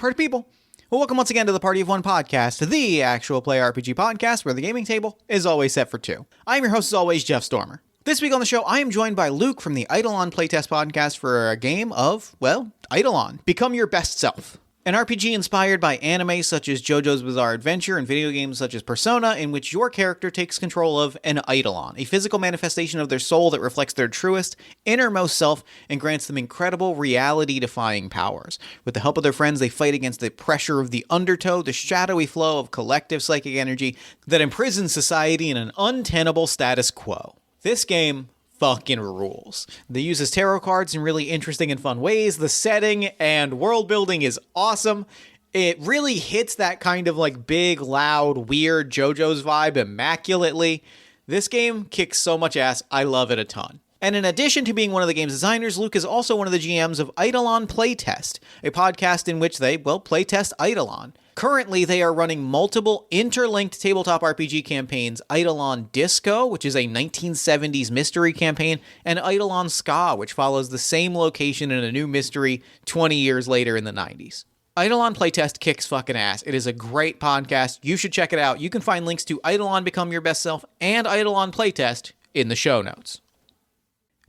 Party people. Well, welcome once again to the Party of One podcast, the actual play RPG podcast where the gaming table is always set for two. I'm your host as always, Jeff Stormer. This week on the show, I am joined by Luke from the EIDOLON playtest podcast for a game of, well, EIDOLON, Become Your Best Self. An RPG inspired by anime such as JoJo's Bizarre Adventure and video games such as Persona, in which your character takes control of an Eidolon, a physical manifestation of their soul that reflects their truest, innermost self and grants them incredible reality-defying powers. With the help of their friends, they fight against the pressure of the undertow, the shadowy flow of collective psychic energy that imprisons society in an untenable status quo. This game fucking rules. They uses tarot cards in really interesting and fun ways. The setting and world building is awesome. It really hits that kind of like big, loud, weird JoJo's vibe immaculately. This game kicks so much ass. I love it a ton. And in addition to being one of the game's designers, Luke is also one of the GMs of EIDOLON Playtest, a podcast in which they, playtest EIDOLON. Currently, they are running multiple interlinked tabletop RPG campaigns, EIDOLON Disco, which is a 1970s mystery campaign, and EIDOLON Ska, which follows the same location in a new mystery 20 years later in the 90s. EIDOLON Playtest kicks fucking ass. It is a great podcast. You should check it out. You can find links to EIDOLON Become Your Best Self and EIDOLON Playtest in the show notes.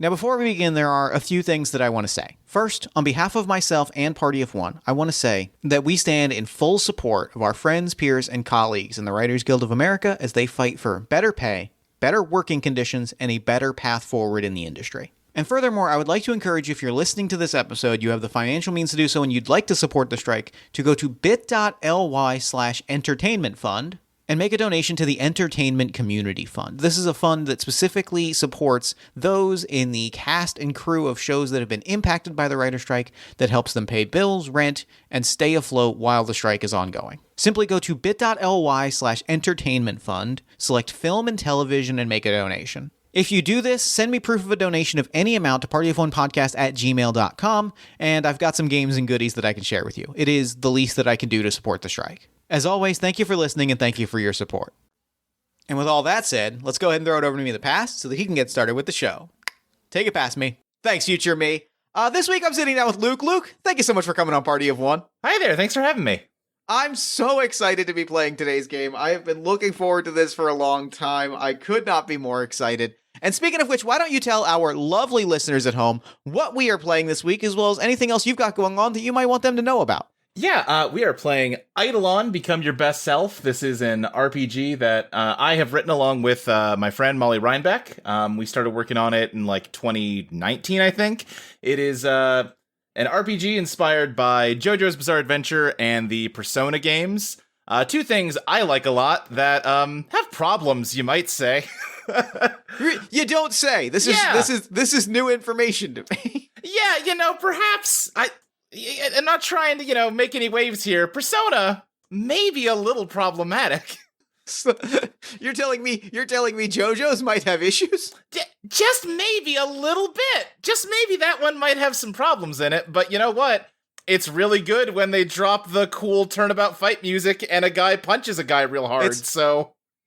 Now, before we begin, there are a few things that I want to say. First, on behalf of myself and Party of One, I want to say that we stand in full support of our friends, peers, and colleagues in the Writers Guild of America as they fight for better pay, better working conditions, and a better path forward in the industry. And furthermore, I would like to encourage you, if you're listening to this episode, you have the financial means to do so, and you'd like to support the strike, to go to bit.ly/entertainment fund and make a donation to the Entertainment Community Fund. This is a fund that specifically supports those in the cast and crew of shows that have been impacted by the writer strike, that helps them pay bills, rent, and stay afloat while the strike is ongoing. Simply go to bit.ly/entertainment fund, select film and television, and make a donation. If you do this, send me proof of a donation of any amount to partyofonepodcast@gmail.com, and I've got some games and goodies that I can share with you. It is the least that I can do to support the strike. As always, thank you for listening and thank you for your support. And with all that said, let's go ahead and throw it over to me in the past so that he can get started with the show. Take it past me. Thanks, future me. This week I'm sitting down with Luke. Luke, thank you so much for coming on Party of One. Hi there, thanks for having me. I'm so excited to be playing today's game. I have been looking forward to this for a long time. I could not be more excited. And speaking of which, why don't you tell our lovely listeners at home what we are playing this week, as well as anything else you've got going on that you might want them to know about. Yeah, we are playing EIDOLON, Become Your Best Self. This is an RPG that I have written along with my friend Molly Reinbeck. We started working on it in like 2019, I think. It is an RPG inspired by JoJo's Bizarre Adventure and the Persona games. Two things I like a lot that have problems, you might say. You don't say. This is new information to me. Yeah, perhaps I'm not trying to, make any waves here. Persona may be a little problematic. So, you're telling me JoJo's might have issues? Just maybe a little bit. Just maybe that one might have some problems in it. But you know what? It's really good when they drop the cool turnabout fight music and a guy punches a guy real hard.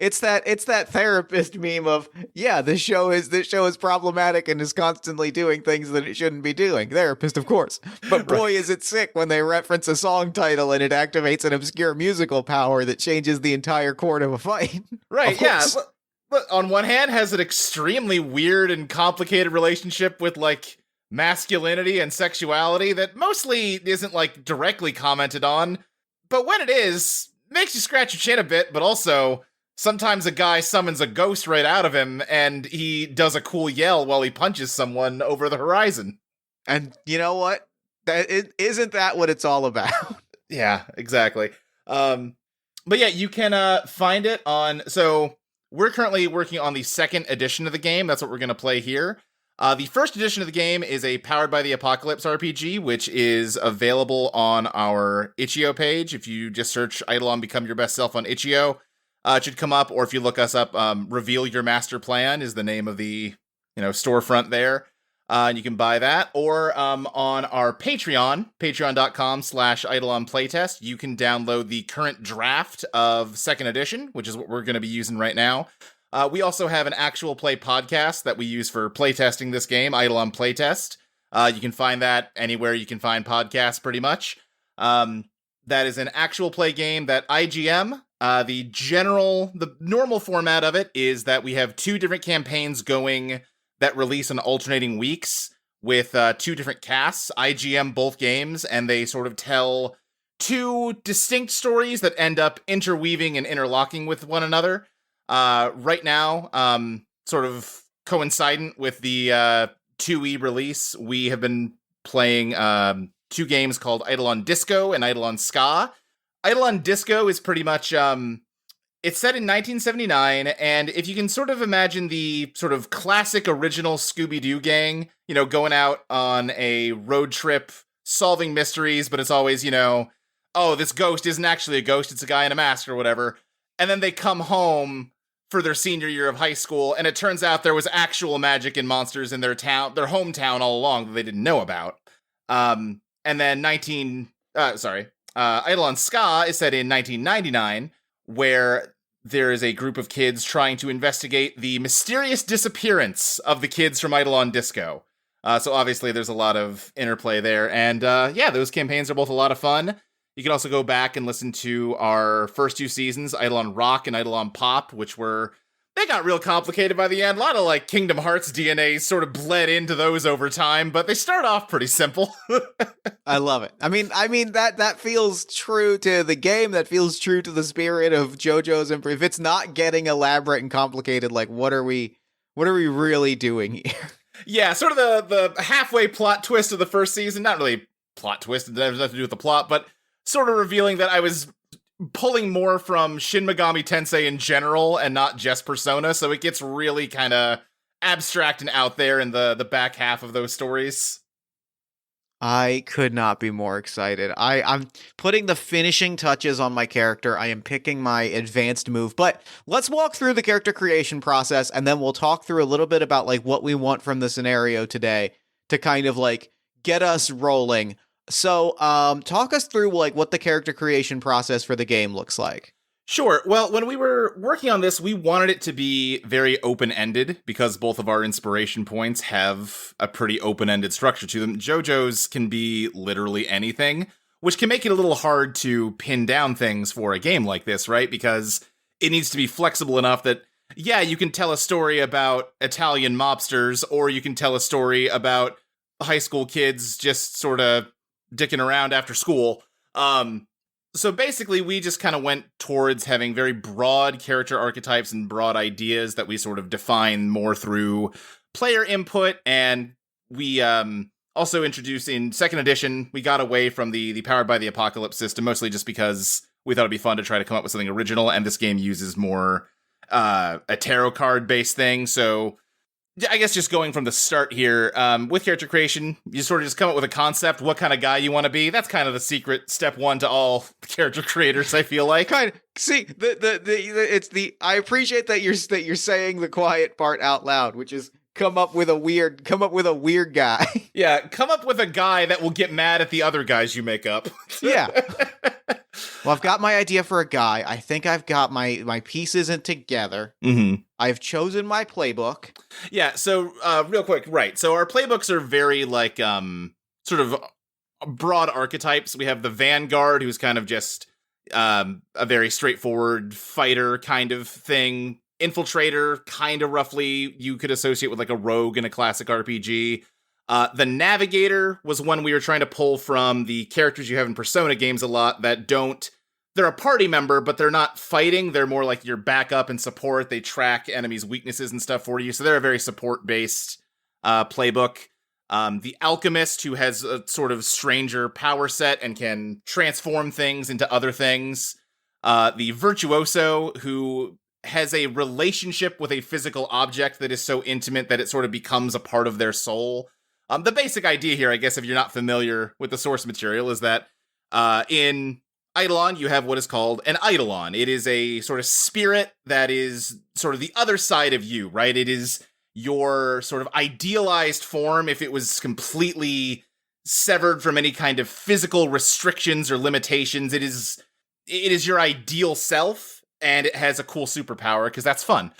It's that therapist meme of, yeah, this show is problematic and is constantly doing things that it shouldn't be doing. Therapist, of course. But boy, is it sick when they reference a song title and it activates an obscure musical power that changes the entire chord of a fight. Right, yeah. But on one hand, has an extremely weird and complicated relationship with, like, masculinity and sexuality that mostly isn't, like, directly commented on. But when it is, makes you scratch your chin a bit, but also sometimes a guy summons a ghost right out of him, and he does a cool yell while he punches someone over the horizon. And you know what? Isn't that what it's all about? Yeah, exactly. But yeah, you can find it on... So, we're currently working on the second edition of the game. That's what we're going to play here. The first edition of the game is a Powered by the Apocalypse RPG, which is available on our itch.io page. If you just search EIDOLON Become Your Best Self on itch.io, it should come up, or if you look us up, Reveal Your Master Plan is the name of the storefront there. And you can buy that. Or on our Patreon, patreon.com/EIDOLON Playtest, you can download the current draft of second edition, which is what we're going to be using right now. We also have an actual play podcast that we use for playtesting this game, EIDOLON Playtest. You can find that anywhere you can find podcasts, pretty much. that is an actual play game that IGM, the normal format of it is that we have 2 different campaigns going that release on alternating weeks with 2 different casts. IGM both games, and they sort of tell 2 distinct stories that end up interweaving and interlocking with one another. Right now, sort of coincident with the 2E release, we have been playing 2 games called EIDOLON Disco and EIDOLON Ska. EIDOLON Disco is pretty much, it's set in 1979, and if you can sort of imagine the sort of classic original Scooby-Doo gang, going out on a road trip, solving mysteries, but it's always, oh, this ghost isn't actually a ghost, it's a guy in a mask or whatever. And then they come home for their senior year of high school, and it turns out there was actual magic and monsters in their hometown all along that they didn't know about. And then EIDOLON Ska is set in 1999, where there is a group of kids trying to investigate the mysterious disappearance of the kids from EIDOLON Disco. So obviously there's a lot of interplay there, and those campaigns are both a lot of fun. You can also go back and listen to our first 2 seasons, EIDOLON Rock and EIDOLON Pop, they got real complicated by the end. A lot of Kingdom Hearts DNA sort of bled into those over time, but they start off pretty simple. I love it. I mean that feels true to the game. That feels true to the spirit of JoJo's. And if it's not getting elaborate and complicated, what are we really doing here? Yeah, sort of the halfway plot twist of the first season. Not really plot twist. It has nothing to do with the plot, but sort of revealing that I was pulling more from Shin Megami Tensei in general and not just Persona, so it gets really kind of abstract and out there in the back half of those stories. I could not be more excited. I'm putting the finishing touches on my character. I am picking my advanced move, but let's walk through the character creation process, and then we'll talk through a little bit about what we want from the scenario today to kind of get us rolling. So, talk us through what the character creation process for the game looks like. Sure. Well, when we were working on this, we wanted it to be very open-ended because both of our inspiration points have a pretty open-ended structure to them. JoJo's can be literally anything, which can make it a little hard to pin down things for a game like this, right? Because it needs to be flexible enough that, you can tell a story about Italian mobsters, or you can tell a story about high school kids just sort of dicking around after school. So basically, we just kind of went towards having very broad character archetypes and broad ideas that we sort of define more through player input. And we also introduced in 2nd edition, we got away from the Powered by the Apocalypse system, mostly just because we thought it'd be fun to try to come up with something original. And this game uses more a tarot card based thing. So I guess just going from the start here, with character creation, you sort of just come up with a concept, what kind of guy you want to be. That's kind of the secret step 1 to all character creators, I feel like. I appreciate that you're saying the quiet part out loud, which is come up with a weird guy. Yeah, come up with a guy that will get mad at the other guys you make up. Yeah. Well, I've got my idea for a guy. I think I've got my pieces in together. Mm-hmm. I've chosen my playbook. Yeah, so real quick, right. So our playbooks are very sort of broad archetypes. We have the Vanguard, who's kind of just a very straightforward fighter kind of thing. Infiltrator, kind of roughly you could associate with a rogue in a classic RPG. The Navigator was one we were trying to pull from the characters you have in Persona games a lot that they're a party member, but they're not fighting. They're more like your backup and support. They track enemies' weaknesses and stuff for you. So they're a very support-based playbook. The Alchemist, who has a sort of stranger power set and can transform things into other things. The Virtuoso, who has a relationship with a physical object that is so intimate that it sort of becomes a part of their soul. The basic idea here, I guess, if you're not familiar with the source material, is that in Eidolon, you have what is called an Eidolon. It is a sort of spirit that is sort of the other side of you, right? It is your sort of idealized form if it was completely severed from any kind of physical restrictions or limitations. It is your ideal self, and it has a cool superpower, because that's fun.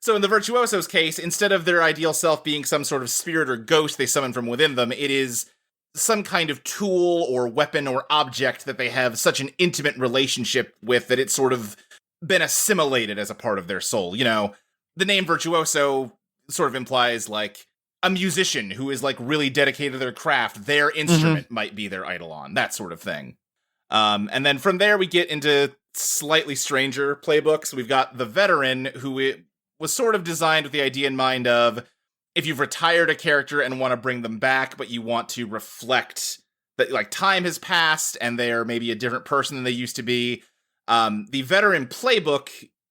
So in the Virtuoso's case, instead of their ideal self being some sort of spirit or ghost they summon from within them, it is some kind of tool or weapon or object that they have such an intimate relationship with that it's sort of been assimilated as a part of their soul. You know, the name virtuoso sort of implies like a musician who is like really dedicated to their craft. Their instrument might be their eidolon, that sort of thing. And then from there we get into slightly stranger playbooks. We've got the veteran, who was sort of designed with the idea in mind of if you've retired a character and want to bring them back, but you want to reflect that like time has passed and they're maybe a different person than they used to be. The veteran playbook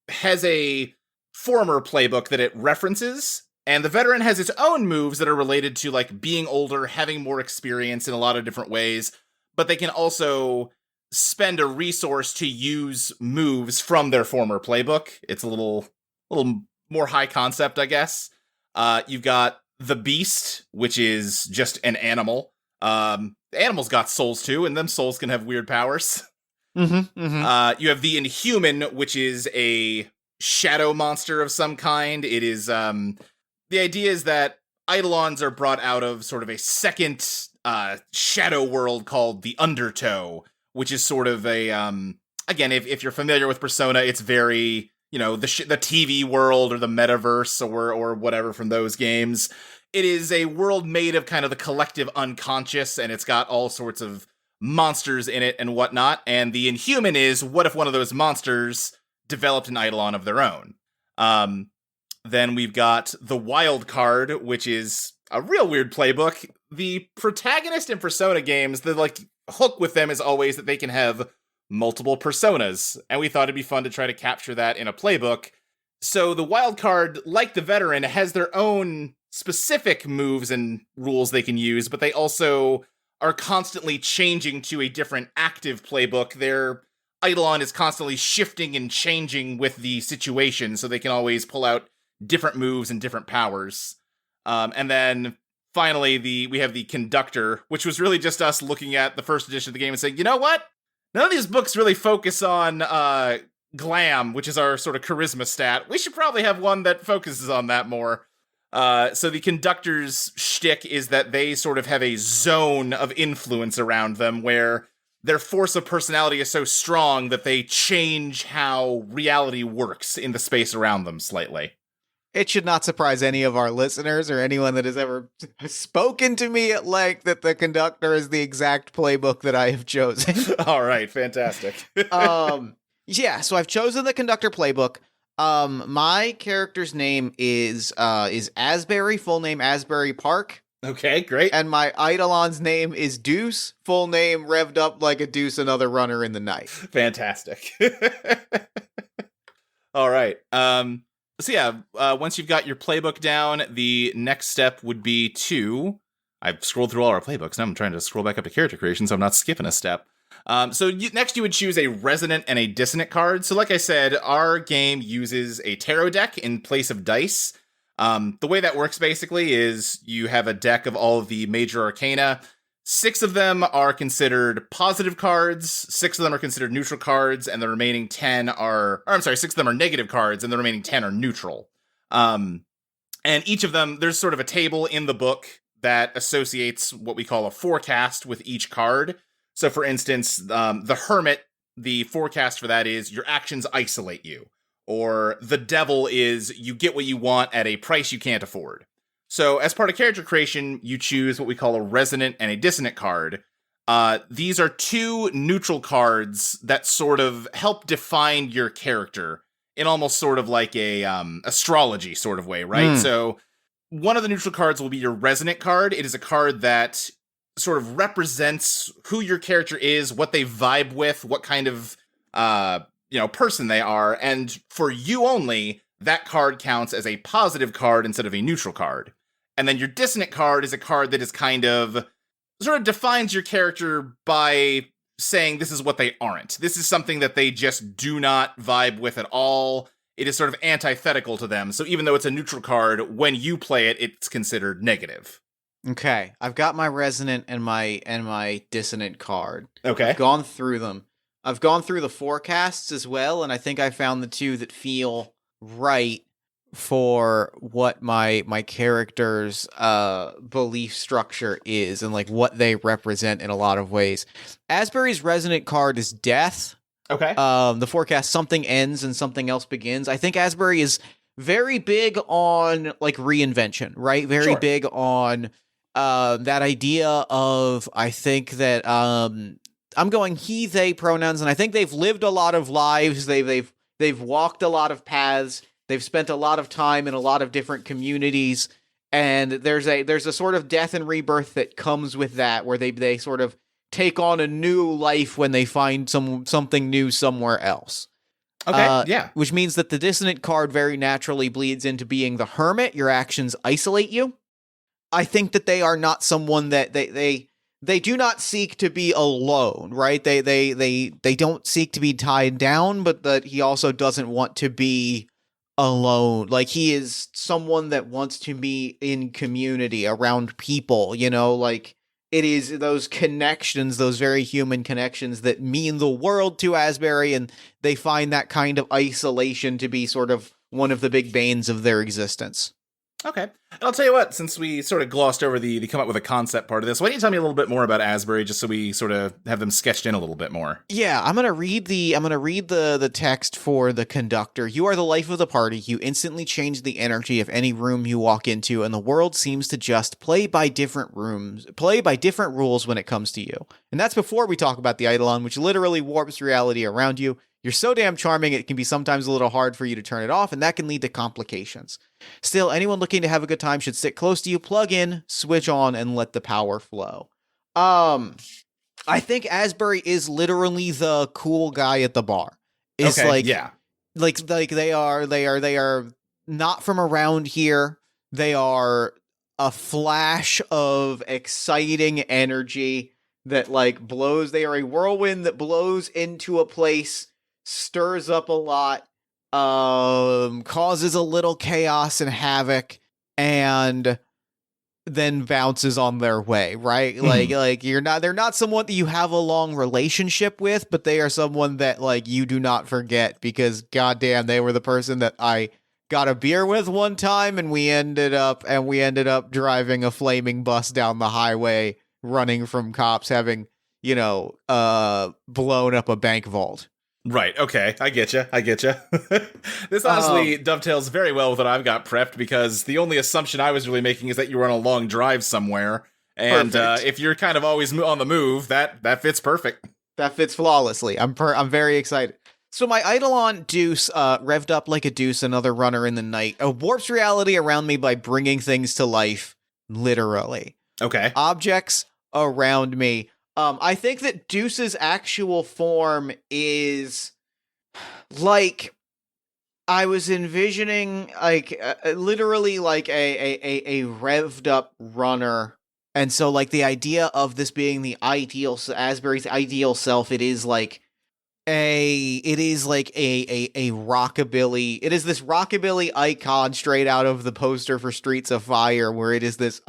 has a former playbook that it references, and the veteran has its own moves that are related to like being older, having more experience in a lot of different ways, but they can also spend a resource to use moves from their former playbook. It's a little more high concept, I guess. You've got the beast, which is just an animal. The animals got souls too, and them souls can have weird powers. You have the inhuman, which is a shadow monster of some kind. It is, the idea is that eidolons are brought out of sort of a second shadow world called the Undertow, which is sort of a, again, if you're familiar with Persona, it's very, you know, the TV world or the metaverse or whatever from those games. It is a world made of kind of the collective unconscious, and it's got all sorts of monsters in it and whatnot. And the inhuman is, what if one of those monsters developed an eidolon of their own? Then we've got the wild card, which is a real weird playbook. The protagonist in Persona games, the like hook with them is always that they can have multiple personas, and we thought it'd be fun to try to capture that in a playbook. So the wild card, like the veteran, has their own specific moves and rules they can use, but they also are constantly changing to a different active playbook. Their eidolon is constantly shifting and changing with the situation, so they can always pull out different moves and different powers. And then finally, we have the conductor, which was really just us looking at the first edition of the game and saying, you know what? None of these books really focus on glam, which is our sort of charisma stat. We should probably have one that focuses on that more. So the conductor's shtick is that they sort of have a zone of influence around them where their force of personality is so strong that they change how reality works in the space around them slightly. It should not surprise any of our listeners or anyone that has ever spoken to me at length that the conductor is the exact playbook that I have chosen. All right, fantastic. Yeah, so I've chosen the conductor playbook. My character's name is Asbury, full name Asbury Park. Okay, great. And my eidolon's name is Deuce, full name revved up like a deuce, another runner in the night. Fantastic. All right. So yeah, once you've got your playbook down, the next step would be to... I've scrolled through all our playbooks, now I'm trying to scroll back up to character creation, so I'm not skipping a step. Next you would choose a resonant and a dissonant card. So like I said, our game uses a tarot deck in place of dice. The way that works basically is you have a deck of all of the major arcana. 6 of them are considered positive cards, 6 of them are considered neutral cards, and the remaining 10 are... 6 of them are negative cards, and the remaining 10 are neutral. And each of them, there's sort of a table in the book that associates what we call a forecast with each card. So for instance, the Hermit, the forecast for that is your actions isolate you. Or the Devil is you get what you want at a price you can't afford. So as part of character creation, you choose what we call a resonant and a dissonant card. These are 2 neutral cards that sort of help define your character in almost sort of like a astrology sort of way, right? So one of the neutral cards will be your resonant card. It is a card that sort of represents who your character is, what they vibe with, what kind of person they are. And for you only, that card counts as a positive card instead of a neutral card. And then your dissonant card is a card that is kind of sort of defines your character by saying this is what they aren't. This is something that they just do not vibe with at all. It is sort of antithetical to them. So even though it's a neutral card, when you play it, it's considered negative. Okay, I've got my resonant and my dissonant card. Okay. I've gone through them. I've gone through the forecasts as well, and I think I found the 2 that feel right. for what my character's belief structure is and like what they represent in a lot of ways. Asbury's resonant card is death. Okay. The forecast, something ends and something else begins. I think Asbury is very big on like reinvention, right? Very Sure. big on that idea of, I think that I'm going he, they pronouns, and I think they've lived a lot of lives. They've walked a lot of paths. They've spent a lot of time in a lot of different communities, and there's a sort of death and rebirth that comes with that, where they sort of take on a new life when they find something new somewhere else. Okay, yeah. Which means that the dissonant card very naturally bleeds into being the hermit. Your actions isolate you. I think that they are not someone that they do not seek to be alone, right? They don't seek to be tied down, but that he also doesn't want to be alone. Like, he is someone that wants to be in community around people, you know, like it is those connections, those very human connections that mean the world to Asbury, and they find that kind of isolation to be sort of one of the big banes of their existence. Okay. And I'll tell you what, since we sort of glossed over the come up with a concept part of this, why don't you tell me a little bit more about Asbury, just so we sort of have them sketched in a little bit more? Yeah, I'm gonna read the text for the conductor. You are the life of the party. You instantly change the energy of any room you walk into, and the world seems to just play by different rules when it comes to you. And that's before we talk about the Eidolon, which literally warps reality around you. You're so damn charming, it can be sometimes a little hard for you to turn it off, and that can lead to complications. Still, anyone looking to have a good time should sit close to you, plug in, switch on, and let the power flow. I think Asbury is literally the cool guy at the bar. It's okay, like, yeah. like they are not from around here. They are a flash of exciting energy that like blows. They are a whirlwind that blows into a place, stirs up a lot, causes a little chaos and havoc, and then bounces on their way, right? Like they're not someone that you have a long relationship with, but they are someone that like you do not forget, because goddamn, they were the person that I got a beer with one time, and we ended up driving a flaming bus down the highway, running from cops, having, you know, blown up a bank vault. Right, okay, I get you. This honestly dovetails very well with what I've got prepped, because the only assumption I was really making is that you were on a long drive somewhere, and if you're kind of always on the move, that fits perfect. That fits flawlessly. I'm very excited. So my Eidolon Deuce, revved up like a deuce, another runner in the night, warps reality around me by bringing things to life, literally. Okay. Objects around me. I think that Deuce's actual form is like, I was envisioning like literally like a revved up runner. And so like the idea of this being the ideal, Asbury's ideal self, it is a rockabilly. It is this rockabilly icon straight out of the poster for Streets of Fire, where it is this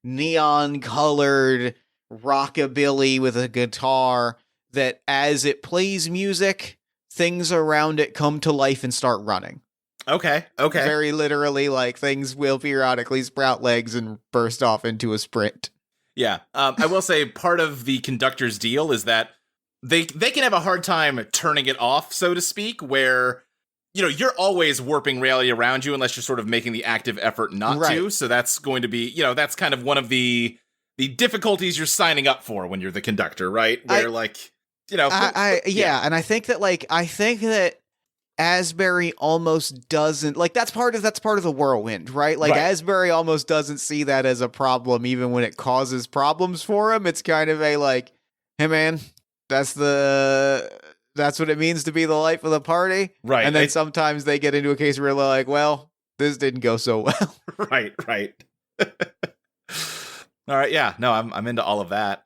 neon colored rockabilly with a guitar that, as it plays music, things around it come to life and start running. Okay. Very literally, like, things will periodically sprout legs and burst off into a sprint. Yeah. I will say part of the conductor's deal is that they can have a hard time turning it off, so to speak, where, you know, you're always warping reality around you unless you're sort of making the active effort not to. So that's going to be, you know, that's kind of one of the difficulties you're signing up for when you're the conductor, right? Where, like, you know, and I think that Asbury almost doesn't, like, that's part of the whirlwind, right? Like, right. Asbury almost doesn't see that as a problem, even when it causes problems for him. It's kind of a like, hey man, that's what it means to be the life of the party, right? And then sometimes they get into a case where they're like, well, this didn't go so well. Right. All right, yeah, no, I'm into all of that.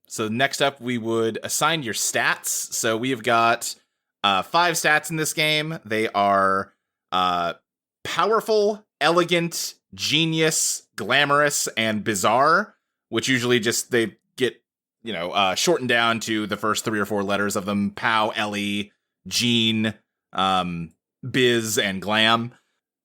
So next up, we would assign your stats. So we have got 5 stats in this game. They are powerful, elegant, genius, glamorous, and bizarre, which usually just they get, you know, shortened down to the first 3 or 4 letters of them: pow, Ellie, gene, biz, and glam.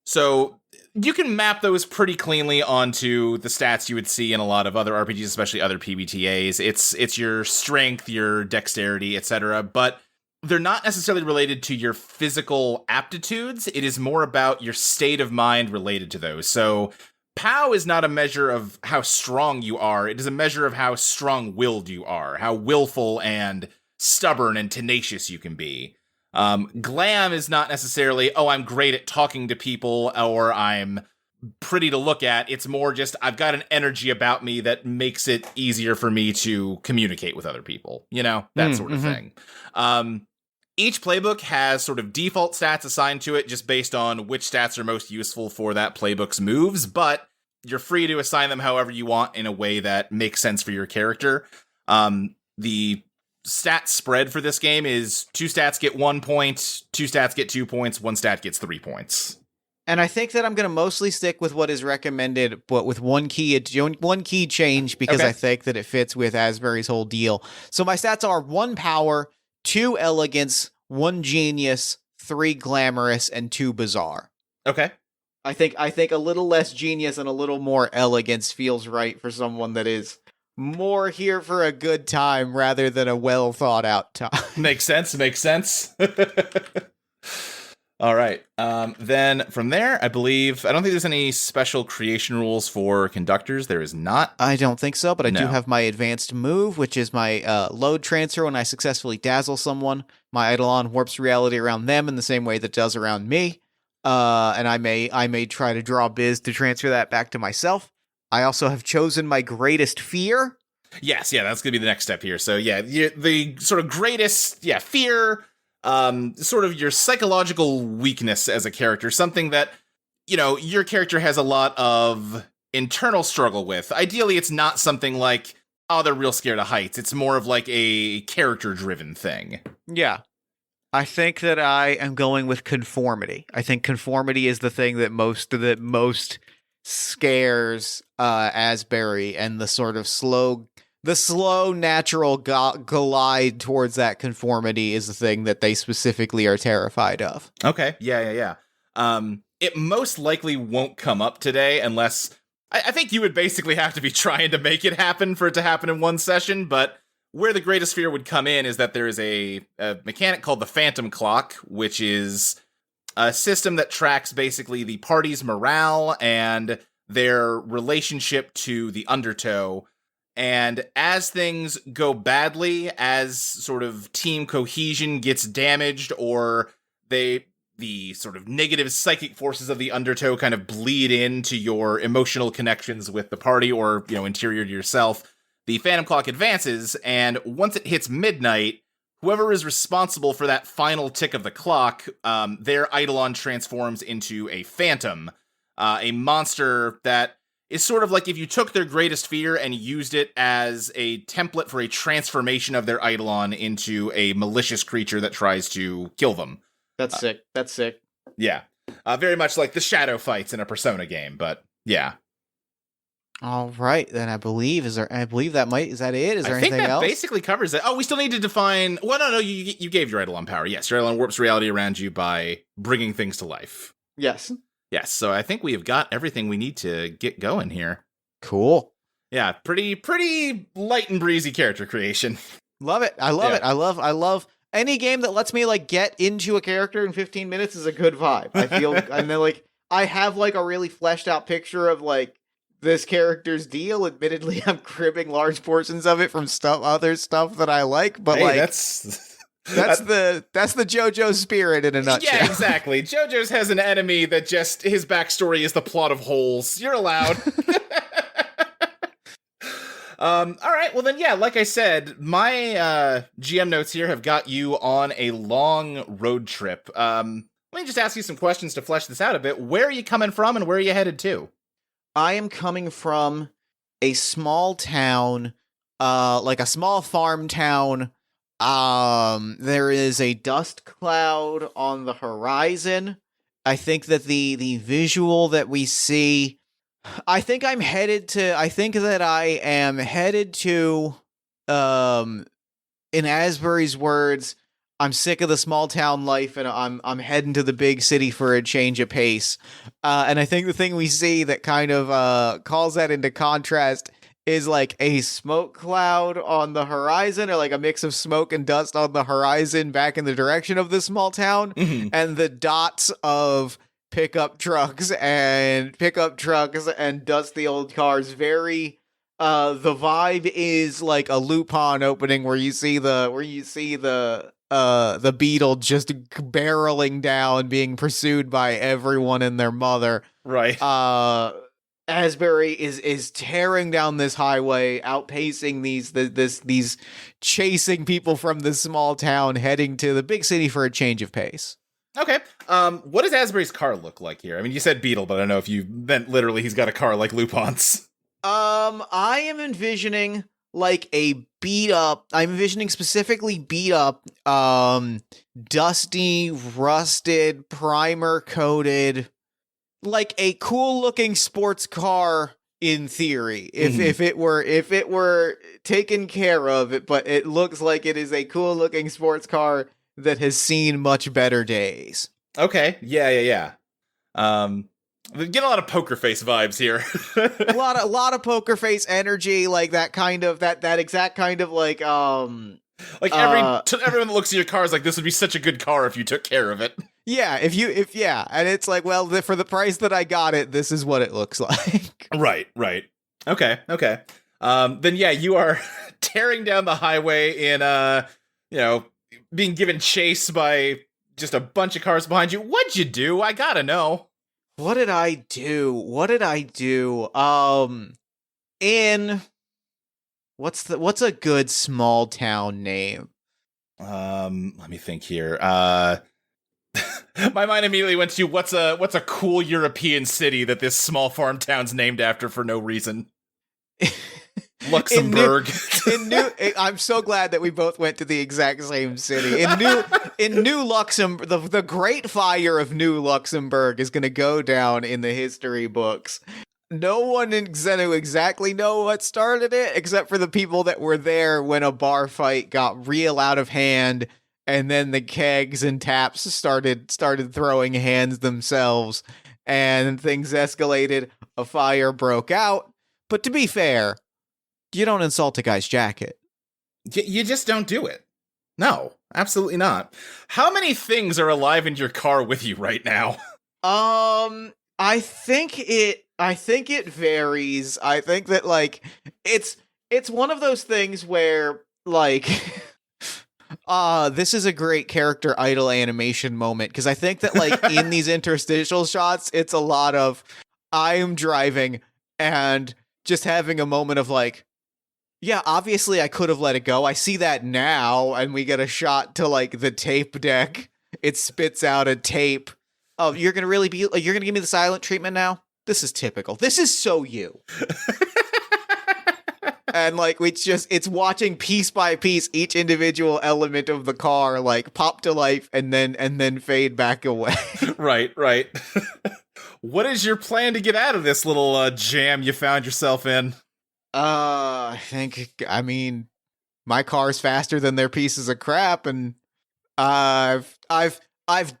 So you can map those pretty cleanly onto the stats you would see in a lot of other RPGs, especially other PBTAs. It's your strength, your dexterity, etc. But they're not necessarily related to your physical aptitudes. It is more about your state of mind related to those. So POW is not a measure of how strong you are. It is a measure of how strong-willed you are, how willful and stubborn and tenacious you can be. Glam is not necessarily, oh, I'm great at talking to people or I'm pretty to look at. It's more just I've got an energy about me that makes it easier for me to communicate with other people, that sort of thing. Each playbook has sort of default stats assigned to it just based on which stats are most useful for that playbook's moves, but you're free to assign them however you want in a way that makes sense for your character. The stat spread for this game is 2 stats get 1 point, 2 stats get 2 points, 1 stat gets 3 points. And I think that I'm going to mostly stick with what is recommended, but with one key change because I think that it fits with Asbury's whole deal. So my stats are 1 power, 2 elegance, 1 genius, 3 glamorous, and 2 bizarre. Okay. I think a little less genius and a little more elegance feels right for someone that is more here for a good time rather than a well thought out time. Makes sense. All right. Then from there, I don't think there's any special creation rules for conductors. There is not. I don't think so, but I do have my advanced move, which is my load transfer when I successfully dazzle someone. My Eidolon warps reality around them in the same way that it does around me. And I may try to draw Biz to transfer that back to myself. I also have chosen my greatest fear. Yes, that's going to be the next step here. So the sort of greatest, fear, sort of your psychological weakness as a character, something that, your character has a lot of internal struggle with. Ideally, it's not something like, oh, they're real scared of heights. It's more of like a character-driven thing. Yeah. I think that I am going with conformity. I think conformity is the thing that most scares Asbury, and the sort of slow natural glide towards that conformity is the thing that they specifically are terrified of. Okay. Yeah. It most likely won't come up today unless I think you would basically have to be trying to make it happen for it to happen in one session, but where the greatest fear would come in is that there is a mechanic called the Phantom Clock, which is a system that tracks basically the party's morale and their relationship to the Undertow. And as things go badly, as sort of team cohesion gets damaged, or the sort of negative psychic forces of the Undertow kind of bleed into your emotional connections with the party or, interior to yourself, the Phantom Clock advances, and once it hits midnight, whoever is responsible for that final tick of the clock, their Eidolon transforms into a phantom, a monster that is sort of like if you took their greatest fear and used it as a template for a transformation of their Eidolon into a malicious creature that tries to kill them. That's sick. Yeah. Very much like the shadow fights in a Persona game, but yeah. All right, then I believe is that it? Is there anything else? I think that basically covers it. Oh, we still need to define. Well, no, you gave your Eidolon power. Yes, your Eidolon warps reality around you by bringing things to life. Yes. So I think we have got everything we need to get going here. Cool. Yeah, pretty light and breezy character creation. Love it. I love it. I love any game that lets me get into a character in 15 minutes is a good vibe. I feel and then I have a really fleshed out picture of this character's deal. Admittedly, I'm cribbing large portions of it from other stuff that I like, but that's the JoJo spirit in a nutshell. Yeah, exactly. JoJo's has an enemy that just his backstory is the plot of Holes. You're allowed. All right. Well then, like I said, my GM notes here have got you on a long road trip. Let me just ask you some questions to flesh this out a bit. Where are you coming from, and where are you headed to? I am coming from a small town, a small farm town. There is a dust cloud on the horizon. I think that the visual that we see, I think I am headed to, in Asbury's words, I'm sick of the small town life, and I'm heading to the big city for a change of pace. And I think the thing we see that kind of calls that into contrast is like a smoke cloud on the horizon, or like a mix of smoke and dust on the horizon back in the direction of this small town, and the dots of pickup trucks and dusty old cars. Very the vibe is like a Lupin opening where you see the beetle just barreling down, being pursued by everyone and their mother. Right. Asbury is tearing down this highway, outpacing these chasing people from this small town, heading to the big city for a change of pace. Okay. What does Asbury's car look like here? I mean, you said beetle, but I don't know if you meant literally he's got a car like Lupin's. I am envisioning like a I'm envisioning specifically beat up, dusty, rusted, primer coated, like a cool looking sports car in theory. If it were taken care of, but it looks like it is a cool looking sports car that has seen much better days. Okay. Yeah. We get a lot of poker face vibes here. a lot of poker face energy, like that kind of that exact kind of like everyone that looks at your car is like, this would be such a good car if you took care of it. Yeah, and it's like, well, for the price that I got it, this is what it looks like. Right. Okay. Then yeah, you are tearing down the highway in being given chase by just a bunch of cars behind you. What'd you do? I gotta know. What did I do? What's a good small town name? Let me think here. My mind immediately went to what's a cool European city that this small farm town's named after for no reason. Luxembourg. I'm so glad that we both went to the exact same city. In New Luxembourg, the Great Fire of New Luxembourg is going to go down in the history books. No one is going to exactly know what started it, except for the people that were there when a bar fight got real out of hand, and then the kegs and taps started throwing hands themselves, and things escalated. A fire broke out. But to be fair, you don't insult a guy's jacket. You just don't do it. No, absolutely not. How many things are alive in your car with you right now? I think it varies. I think that like it's one of those things where like this is a great character idle animation moment, because I think that like in these interstitial shots, it's a lot of I am driving and just having a moment of like, yeah, obviously I could have let it go. I see that now, and we get a shot to like the tape deck. It spits out a tape. Oh, you're gonna give me the silent treatment now? This is typical. This is so you. And like it's watching piece by piece each individual element of the car like pop to life and then fade back away. Right. What is your plan to get out of this little jam you found yourself in? I mean, my car's faster than their pieces of crap, and I've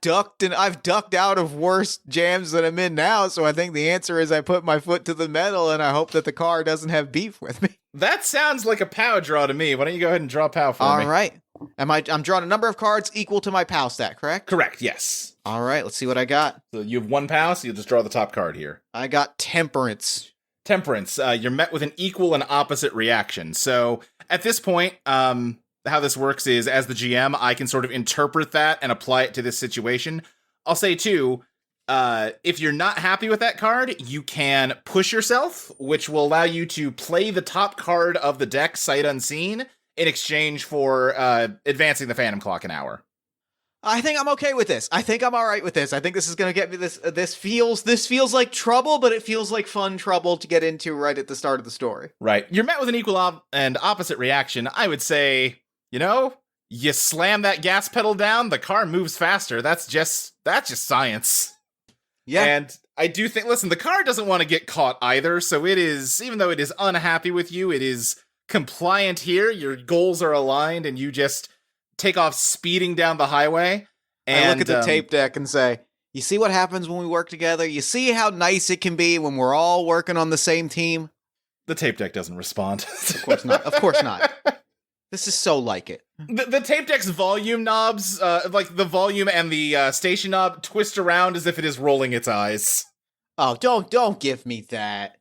ducked out of worse jams than I'm in now, so I think the answer is I put my foot to the metal and I hope that the car doesn't have beef with me. That sounds like a POW draw to me. Why don't you go ahead and draw a POW for me? All right. I'm drawing a number of cards equal to my POW stat, correct? Correct, yes. All right, let's see what I got. So you have one POW, so you'll just draw the top card here. I got Temperance. Temperance, you're met with an equal and opposite reaction. So at this point, how this works is, as the GM, I can sort of interpret that and apply it to this situation. I'll say, too, if you're not happy with that card, you can push yourself, which will allow you to play the top card of the deck, sight unseen, in exchange for advancing the Phantom Clock an hour. I think I'm okay with this. I think I'm all right with this. I think this is going to get me this. This feels like trouble, but it feels like fun trouble to get into right at the start of the story. Right. You're met with an equal and opposite reaction. I would say, you slam that gas pedal down, the car moves faster. That's just science. Yeah. And I do think, listen, the car doesn't want to get caught either. So it is, even though it is unhappy with you, it is compliant here. Your goals are aligned, and you just take off speeding down the highway. And I look at the tape deck and say, you see what happens when we work together? You see how nice it can be when we're all working on the same team? The tape deck doesn't respond. Of course not. Of course not. This is so like it. The tape deck's volume knobs, like the volume and the station knob, twist around as if it is rolling its eyes. Oh, don't give me that.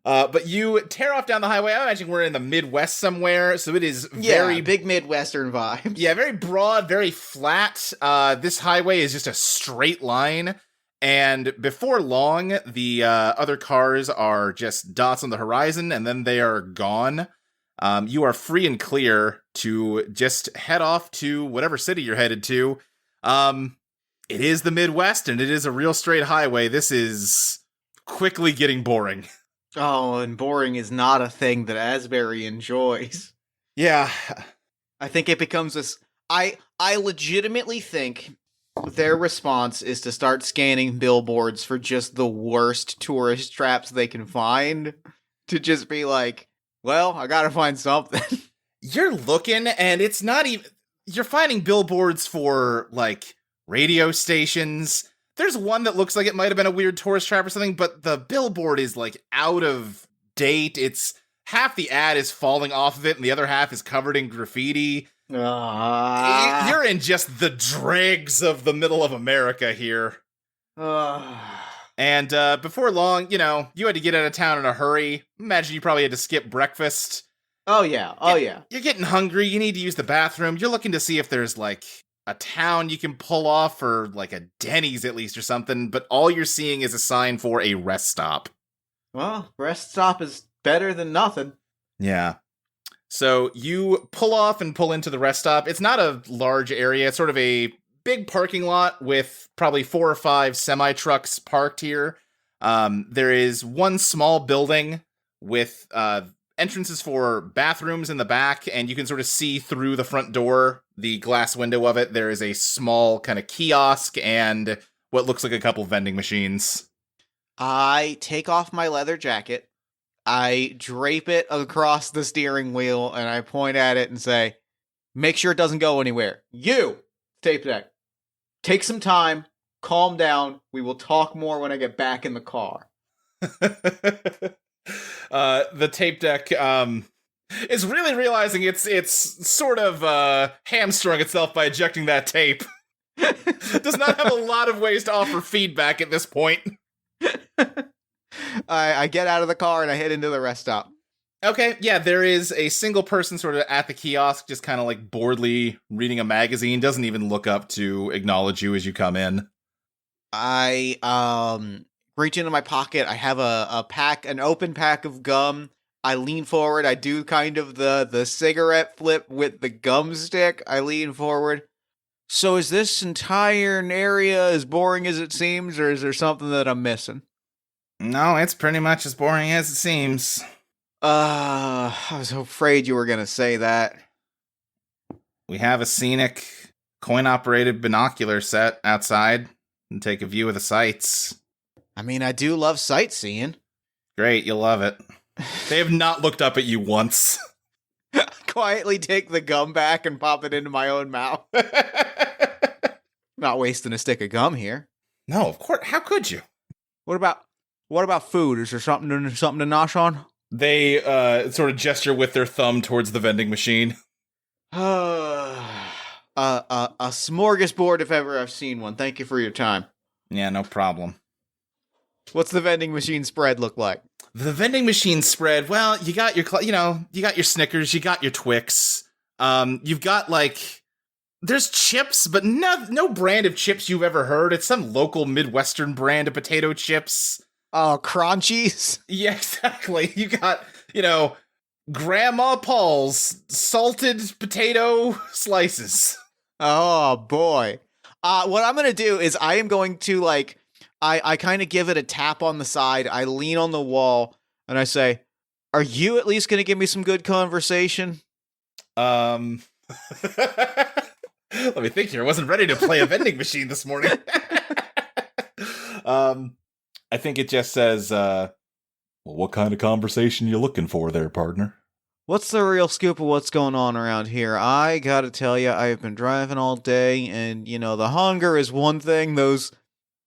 But you tear off down the highway. I imagine we're in the Midwest somewhere, so it is very big Midwestern vibes. Yeah, very broad, very flat. This highway is just a straight line, and before long, the other cars are just dots on the horizon, and then they are gone. You are free and clear to just head off to whatever city you're headed to. It is the Midwest, and it is a real straight highway. This is quickly getting boring. Oh, and boring is not a thing that Asbury enjoys. Yeah. I think it becomes this... I legitimately think their response is to start scanning billboards for just the worst tourist traps they can find. To just be like, well, I gotta find something. You're looking, and it's not even... You're finding billboards for, like, radio stations. There's one that looks like it might have been a weird tourist trap or something, but the billboard is, like, out of date. It's half the ad is falling off of it, and the other half is covered in graffiti. You're in just the dregs of the middle of America here. And before long, you had to get out of town in a hurry. Imagine you probably had to skip breakfast. Oh, yeah. You're getting hungry. You need to use the bathroom. You're looking to see if there's, like, a town you can pull off, or like a Denny's at least or something, but all you're seeing is a sign for a rest stop. Well, rest stop is better than nothing. Yeah. So you pull off and pull into the rest stop. It's not a large area. It's sort of a big parking lot with probably 4 or 5 semi-trucks parked here. There is one small building with entrances for bathrooms in the back, and you can sort of see through the front door, the glass window of it. There is a small kind of kiosk and what looks like a couple vending machines. I take off my leather jacket, I drape it across the steering wheel, and I point at it and say, make sure it doesn't go anywhere. You, tape deck, take some time, calm down, we will talk more when I get back in the car. The tape deck is really realizing it's sort of hamstrung itself by ejecting that tape. Does not have a lot of ways to offer feedback at this point. I get out of the car and I head into the rest stop. Okay, yeah, there is a single person sort of at the kiosk, just kind of like boredly reading a magazine, doesn't even look up to acknowledge you as you come in. I reach into my pocket. I have an open pack of gum. I lean forward. I do kind of the cigarette flip with the gum stick. I lean forward. So is this entire area as boring as it seems, or is there something that I'm missing? No, it's pretty much as boring as it seems. I was afraid you were going to say that. We have a scenic, coin-operated binocular set outside and take a view of the sights. I mean, I do love sightseeing. Great, you'll love it. They have not looked up at you once. Quietly take the gum back and pop it into my own mouth. Not wasting a stick of gum here. No, of course. How could you? What about food? Is there something to nosh on? They sort of gesture with their thumb towards the vending machine. A smorgasbord if ever I've seen one. Thank you for your time. Yeah, no problem. What's the vending machine spread look like? The vending machine spread, well, you got your, you got your Snickers, you got your Twix. You've got, like, there's chips, but no brand of chips you've ever heard. It's some local Midwestern brand of potato chips. Oh, Crunchies? Yeah, exactly. You got, Grandma Paul's salted potato slices. Oh, boy. What I'm going to do is I am going to, I kind of give it a tap on the side. I lean on the wall, and I say, are you at least going to give me some good conversation? Let me think here. I wasn't ready to play a vending machine this morning. I think it just says, well, what kind of conversation you looking for there, partner? What's the real scoop of what's going on around here? I gotta tell you, I've been driving all day, and the hunger is one thing. Those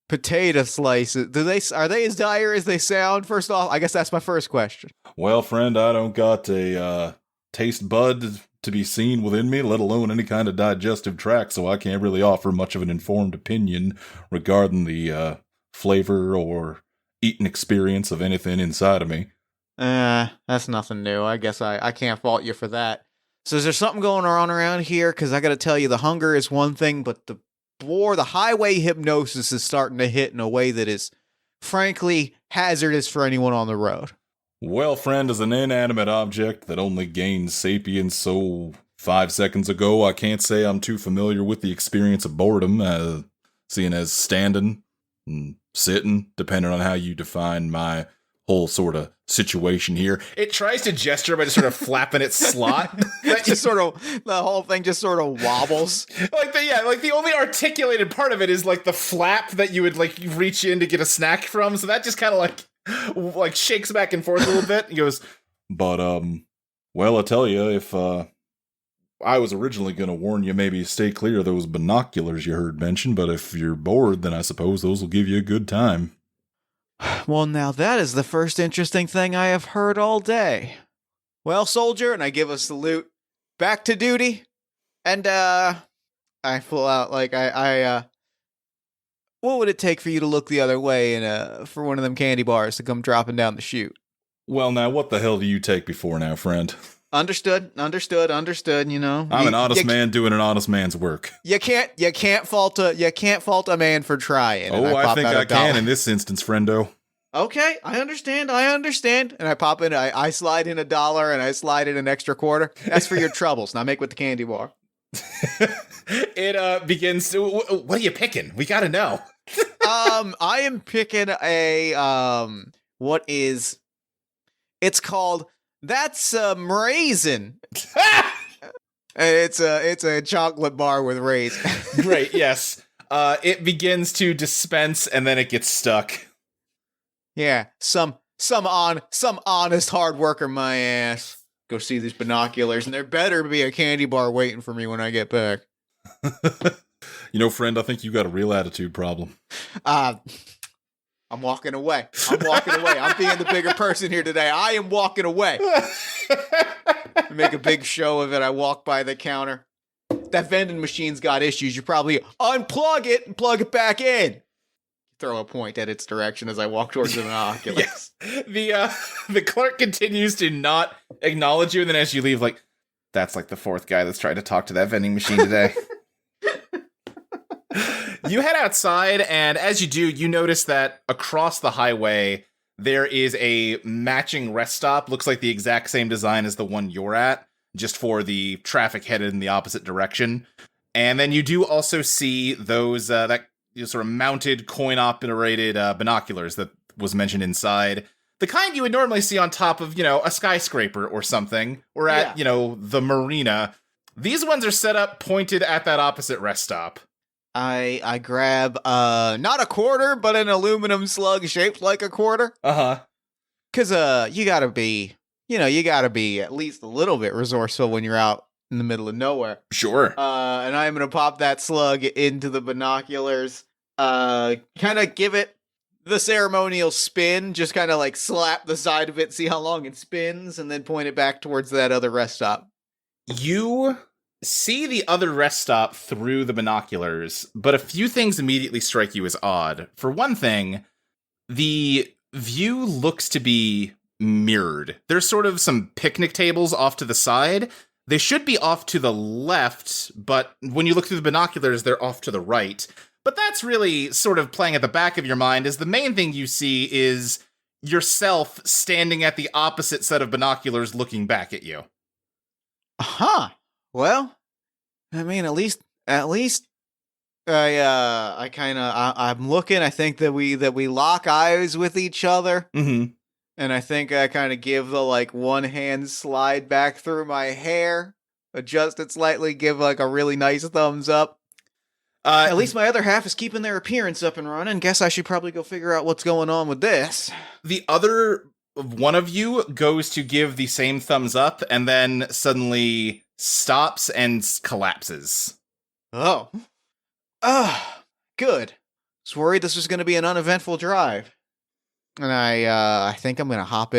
potato slices, are they as dire as they sound? First off, I guess that's my first question. Well, friend, I don't got a taste bud to be seen within me, let alone any kind of digestive tract, so I can't really offer much of an informed opinion regarding the flavor or eating experience of anything inside of me. That's nothing new. I guess I can't fault you for that. So is there something going on around here? Because I got to tell you, the hunger is one thing, but the highway hypnosis is starting to hit in a way that is, frankly, hazardous for anyone on the road. Well, friend, as an inanimate object that only gained sapience so 5 seconds ago, I can't say I'm too familiar with the experience of boredom, seeing as standing and sitting, depending on how you define my whole sort of situation here. It tries to gesture by just sort of flapping its slot. Just sort of, the whole thing just sort of wobbles. Like the only articulated part of it is like the flap that you would like reach in to get a snack from. So that just kind of like shakes back and forth a little bit. He goes, but, well, I tell you, if, I was originally going to warn you maybe stay clear of those binoculars you heard mentioned, but if you're bored, then I suppose those will give you a good time. Well, now that is the first interesting thing I have heard all day. Well, soldier, and I give a salute. Back to duty. And, I pull out, like, what would it take for you to look the other way and, for one of them candy bars to come dropping down the chute? Well, now, what the hell do you take before now, friend? Understood, you know. I'm an honest man doing an honest man's work. You can't fault a man for trying. Oh, I think I can in this instance, friendo. Okay, I understand. And I pop in, I slide in $1 and I slide in an extra quarter. That's for your troubles. Now make with the candy bar. It begins to, what are you picking? We gotta know. I am picking it's called, that's a raisin. It's a chocolate bar with raisins. Great, yes. It begins to dispense and then it gets stuck. Yeah, some honest hard worker, my ass. Go see these binoculars, and there better be a candy bar waiting for me when I get back. You know, friend, I think you got a real attitude problem. I'm walking away. I'm being the bigger person here today. I am walking away. Make a big show of it. I walk by the counter. That vending machine's got issues. You probably unplug it and plug it back in. Throw a point at its direction as I walk towards the binoculars. Yes. The clerk continues to not acknowledge you, and then as you leave, like, that's like the fourth guy that's trying to talk to that vending machine today. You head outside, and as you do, you notice that across the highway, there is a matching rest stop. Looks like the exact same design as the one you're at, just for the traffic headed in the opposite direction. And then you do also see those, that sort of mounted coin-operated binoculars that was mentioned inside. The kind you would normally see on top of, a skyscraper or something, or at, the marina. These ones are set up pointed at that opposite rest stop. I grab, not a quarter, but an aluminum slug shaped like a quarter. Uh-huh. Because, you gotta be at least a little bit resourceful when you're out in the middle of nowhere. Sure. And I'm gonna pop that slug into the binoculars, kind of give it the ceremonial spin, just kind of like slap the side of it, see how long it spins, and then point it back towards that other rest stop. You see the other rest stop through the binoculars, but a few things immediately strike you as odd. For one thing, the view looks to be mirrored. There's sort of some picnic tables off to the side. They should be off to the left, but when you look through the binoculars, they're off to the right. But that's really sort of playing at the back of your mind, as the main thing you see is yourself standing at the opposite set of binoculars looking back at you. Huh. Well, I mean, at least I'm looking. I think that we lock eyes with each other. Mm-hmm. And I think I kind of give the, like, one hand slide back through my hair, adjust it slightly, give, like, a really nice thumbs up. At least my other half is keeping their appearance up and running. Guess I should probably go figure out what's going on with this. The other one of you goes to give the same thumbs up and then suddenly stops and collapses. Oh. Good. Was worried this was going to be an uneventful drive. And I think I'm going to hop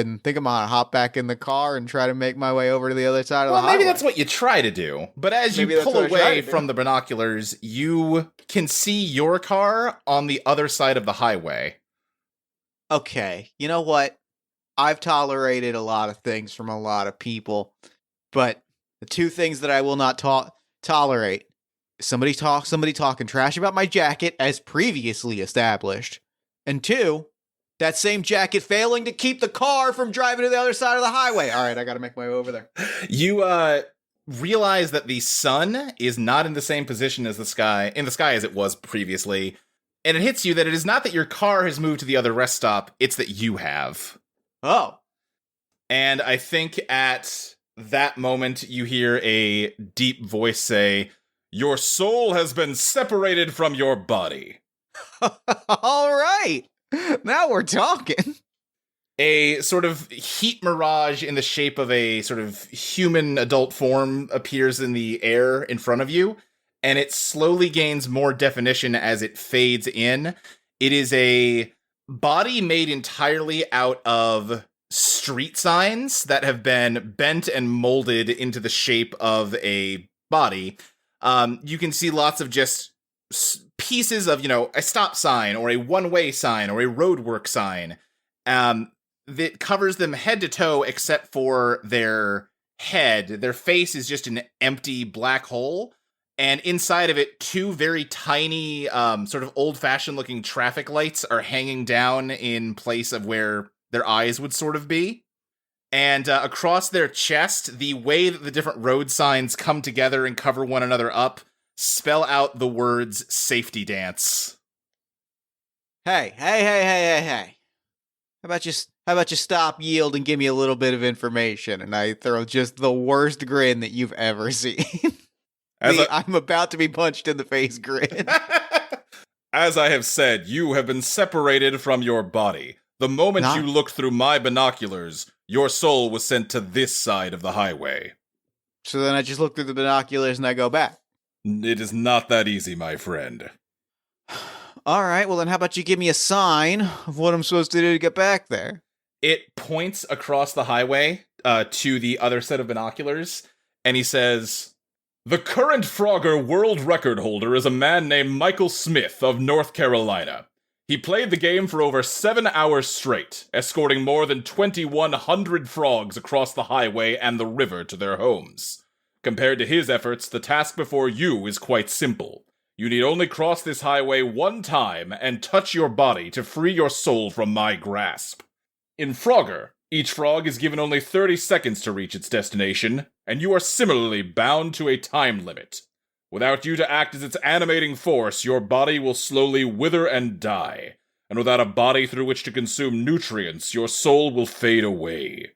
back in the car and try to make my way over to the other side of the highway. Maybe that's what you try to do. But as you pull away from the binoculars, you can see your car on the other side of the highway. Okay, you know what? I've tolerated a lot of things from a lot of people, but the two things that I will not tolerate is somebody talking trash about my jacket as previously established, and two, that same jacket failing to keep the car from driving to the other side of the highway. All right, I got to make my way over there. You realize that the sun is not in the same position as the sky as it was previously, and it hits you that it is not that your car has moved to the other rest stop, it's that you have. Oh. And I think at that moment you hear a deep voice say, "Your soul has been separated from your body." All right. Now we're talking. A sort of heat mirage in the shape of a sort of human adult form appears in the air in front of you, and it slowly gains more definition as it fades in. It is a body made entirely out of street signs that have been bent and molded into the shape of a body. You can see lots of just pieces of, a stop sign or a one-way sign or a roadwork sign that covers them head to toe except for their head. Their face is just an empty black hole, and inside of it, two very tiny, sort of old-fashioned looking traffic lights are hanging down in place of where their eyes would sort of be. And across their chest, the way that the different road signs come together and cover one another up spell out the words "safety dance." Hey. How about you stop, yield, and give me a little bit of information? And I throw just the worst grin that you've ever seen. I'm about to be punched in the face grin. As I have said, you have been separated from your body. The moment you looked through my binoculars, your soul was sent to this side of the highway. So then I just look through the binoculars and I go back. It is not that easy, my friend. All right, well then how about you give me a sign of what I'm supposed to do to get back there? It points across the highway to the other set of binoculars, and he says, "The current Frogger world record holder is a man named Michael Smith of North Carolina. He played the game for over 7 hours straight, escorting more than 2,100 frogs across the highway and the river to their homes. Compared to his efforts, the task before you is quite simple. You need only cross this highway one time and touch your body to free your soul from my grasp. In Frogger, each frog is given only 30 seconds to reach its destination, and you are similarly bound to a time limit. Without you to act as its animating force, your body will slowly wither and die, and without a body through which to consume nutrients, your soul will fade away.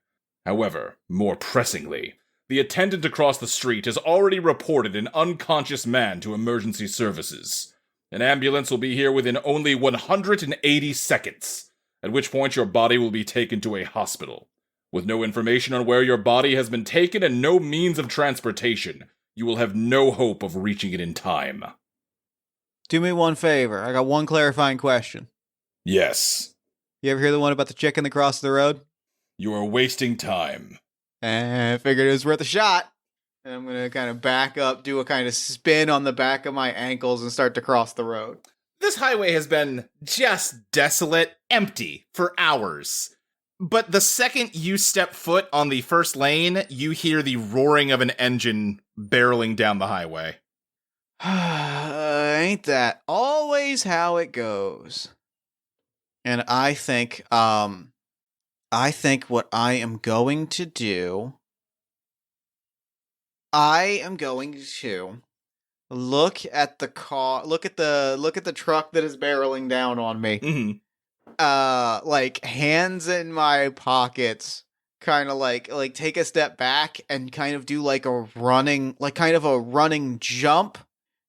However, more pressingly, the attendant across the street has already reported an unconscious man to emergency services. An ambulance will be here within only 180 seconds, at which point your body will be taken to a hospital. With no information on where your body has been taken and no means of transportation, you will have no hope of reaching it in time." Do me one favor. I got one clarifying question. Yes. You ever hear the one about the chicken that crossed the road? You are wasting time. I figured it was worth a shot. And I'm going to kind of back up, do a kind of spin on the back of my ankles, and start to cross the road. This highway has been just desolate, empty for hours. But the second you step foot on the first lane, you hear the roaring of an engine barreling down the highway. Ain't that always how it goes? And I think what I am going to do, I am going to look at the car, look at the truck that is barreling down on me. Mm-hmm. Like hands in my pockets, kind of like take a step back and kind of do like a running jump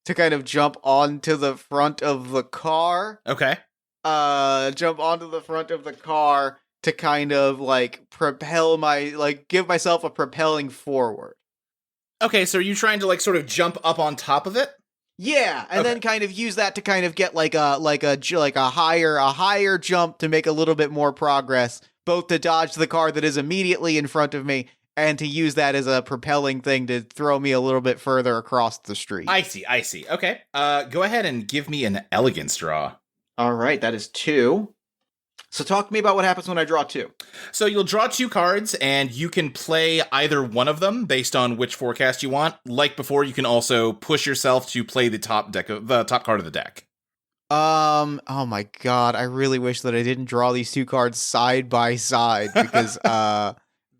to kind of jump onto the front of the car. Okay. Jump onto the front of the car, to kind of like propel give myself a propelling forward. Okay, so are you trying to like sort of jump up on top of it? Yeah, and Okay. then kind of use that to kind of get like a higher jump to make a little bit more progress, both to dodge the car that is immediately in front of me and to use that as a propelling thing to throw me a little bit further across the street. I see. Okay. Go ahead and give me an elegance draw. All right, that is 2. So talk to me about what happens when I draw 2. So you'll draw 2 cards, and you can play either one of them based on which forecast you want. Like before, you can also push yourself to play the top card of the deck. Oh my god, I really wish that I didn't draw these 2 cards side by side because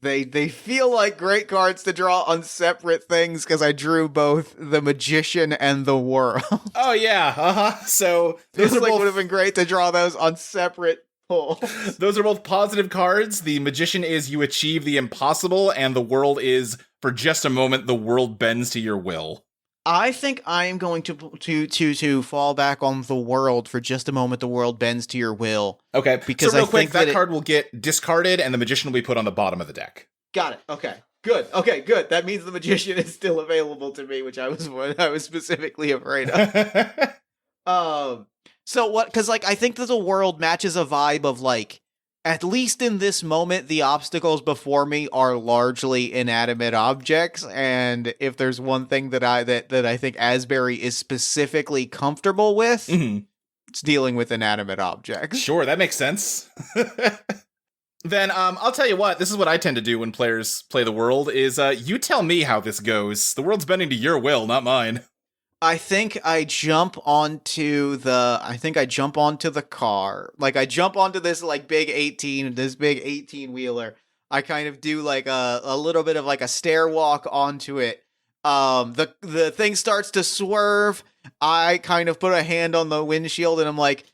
they feel like great cards to draw on separate things because I drew both the Magician and the World. Oh yeah, So This those are would have both been great to draw those on separate pulls. those are both positive cards. The Magician is you achieve the impossible, and the World is for just a moment the world bends to your will. I think I am going to fall back on the World for just a moment. The world bends to your will. Okay, Because so real I quick, think that card will get discarded, and the Magician will be put on the bottom of the deck. Got it. Okay. Good. Okay. Good. That means the Magician is still available to me, which I was specifically afraid of. So what? Because like I think that the World matches a vibe of like, at least in this moment, the obstacles before me are largely inanimate objects, and if there's one thing that I think Asbury is specifically comfortable with, it's dealing with inanimate objects. Sure, that makes sense. Then I'll tell you what, this is what I tend to do when players play the World, is you tell me how this goes. The world's bending to your will, not mine. I think I jump onto the car. Like I jump onto this like big 18 wheeler. I kind of do like a little bit of like a stair walk onto it. The thing starts to swerve. I kind of put a hand on the windshield and I'm like,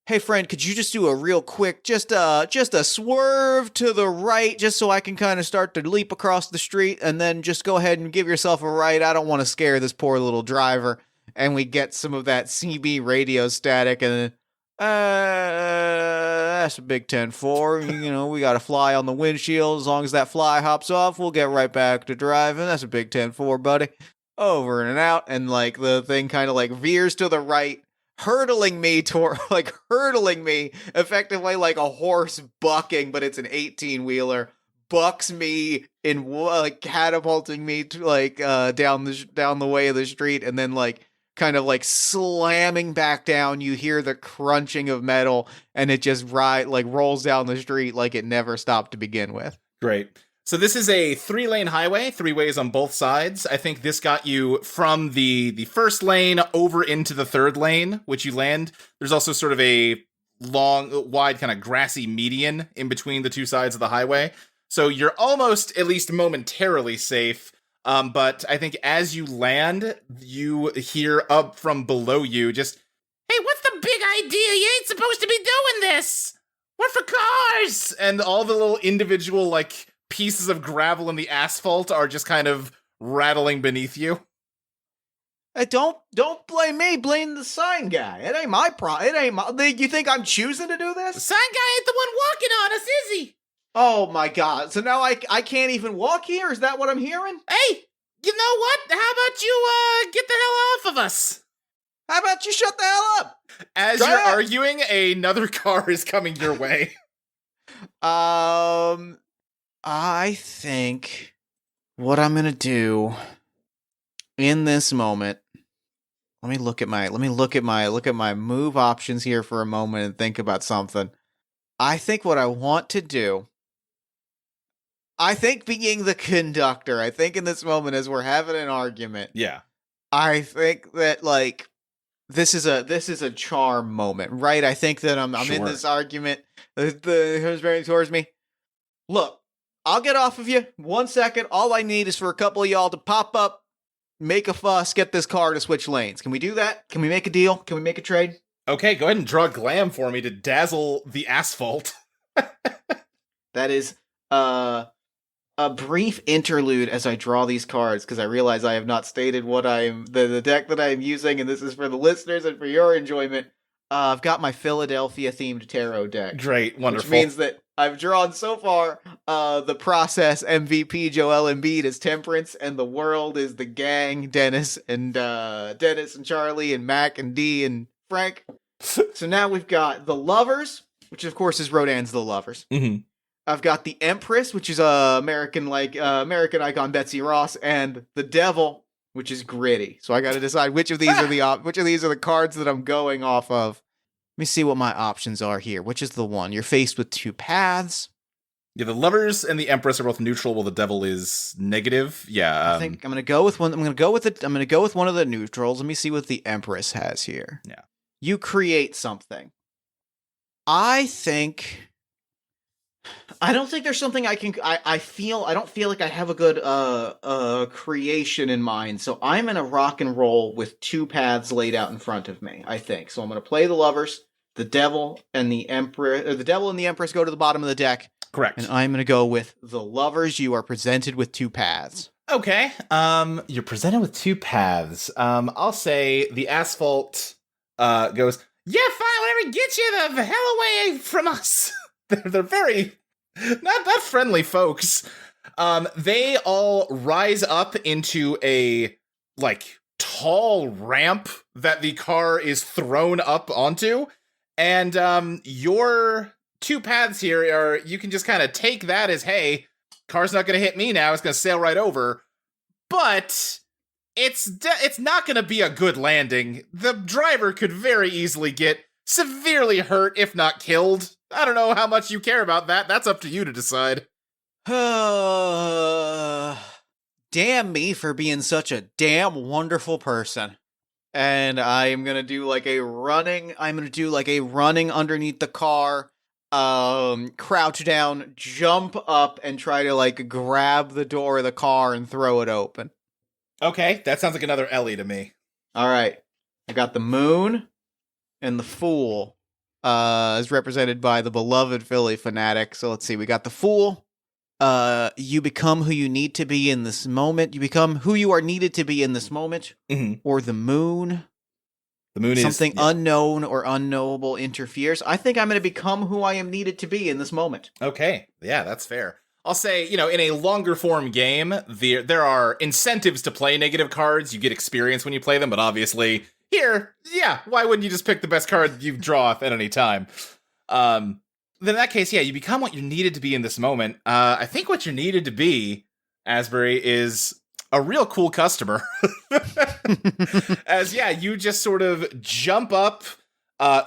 "Hey friend, could you just do a real quick just a swerve to the right just so I can kind of start to leap across the street and then just go ahead and give yourself a ride. I don't want to scare this poor little driver." And we get some of that CB radio static and then that's a big 10-4. You know, we got a fly on the windshield. As long as that fly hops off, we'll get right back to driving. That's a big 10-4, buddy. Over and out. And like the thing kind of like veers to the right, hurtling me effectively like a horse bucking, but it's an 18-wheeler. Bucks me in like catapulting me to like down the way of the street, and then like kind of like slamming back down. You hear the crunching of metal, and it just rolls down the street like it never stopped to begin with. Great. So this is a 3-lane highway, 3 ways on both sides. I think this got you from the first lane over into the 3rd lane, which you land. There's also sort of a long, wide, kind of grassy median in between the 2 sides of the highway. So you're almost, at least momentarily, safe. But I think as you land, you hear up from below you just, "Hey, what's the big idea? You ain't supposed to be doing this! We're for cars!" And all the little individual, like, pieces of gravel in the asphalt are just kind of rattling beneath you. Hey, don't blame me, blame the sign guy. It ain't my problem. You think I'm choosing to do The this? sign guy ain't the one walking on us, is he? Oh my god. So now I can't even walk here? Is that what I'm hearing? Hey, you know what? How about you, get the hell off of us? How about you shut the hell up? As you're arguing, another car is coming your way. I think what I'm gonna do in this moment. Let me look at my move options here for a moment and think about something. I think what I want to do. I think being the conductor. I think in this moment, as we're having an argument. Yeah. I think that like this is a charm moment, right? I think that I'm in Sure. this argument. Who's bearing towards me? Look, I'll get off of you. 1 second. All I need is for a couple of y'all to pop up, make a fuss, get this car to switch lanes. Can we do that? Can we make a deal? Can we make a trade? Okay, go ahead and draw glam for me to dazzle the asphalt. That is a brief interlude as I draw these cards, because I realize I have not stated what the deck that I am using, and this is for the listeners and for your enjoyment. I've got my Philadelphia themed tarot deck. Great, wonderful. Which means that I've drawn so far the process MVP Joel Embiid is Temperance, and the world is the gang, Dennis and Charlie and Mac and Dee and Frank. So now we've got the Lovers, which of course is Rodin's The Lovers. Mm-hmm. I've got the Empress, which is American icon Betsy Ross, and the Devil, which is Gritty. So I got to decide which of these are the cards that I'm going off of. Let me see what my options are here. Which is the one? You're faced with two paths. Yeah, the Lovers and the Empress are both neutral, while the Devil is negative. Yeah, I think I'm gonna go with one. I'm gonna go with one of the neutrals. Let me see what the Empress has here. Yeah. You create something. I don't think there's something I can. I don't feel like I have a good creation in mind. So I'm gonna rock and roll with two paths laid out in front of me. I think so. I'm gonna play the Lovers. The Devil and the Empress go to the bottom of the deck. Correct. And I'm going to go with the Lovers. You are presented with two paths. Okay. You're presented with two paths. I'll say the Asphalt goes, yeah, fine, whatever, get you the hell away from us. They're very not friendly folks. They all rise up into a tall ramp that the car is thrown up onto. And your two paths here are, you can just kind of take that as, hey, car's not going to hit me now, it's going to sail right over. But it's not going to be a good landing. The driver could very easily get severely hurt, if not killed. I don't know how much you care about that. That's up to you to decide. Damn me for being such a damn wonderful person. And I'm going to do a running underneath the car, crouch down, jump up, and try to grab the door of the car and throw it open. Okay, that sounds like another Ellie to me. All right. I got the Moon and the Fool, as represented by the beloved Philly fanatic. So let's see. We got the Fool. You become who you need to be in this moment. You become who you are needed to be in this moment. Mm-hmm. Or the Moon. The Moon something unknown or unknowable interferes. I think I'm going to become who I am needed to be in this moment. Okay. Yeah, that's fair. I'll say, in a longer form game, there are incentives to play negative cards. You get experience when you play them, but obviously here, yeah, why wouldn't you just pick the best card you draw at any time? Then in that case, yeah, you become what you're needed to be in this moment. I think what you're needed to be, Asbury, is a real cool customer. As, yeah, you just sort of jump up,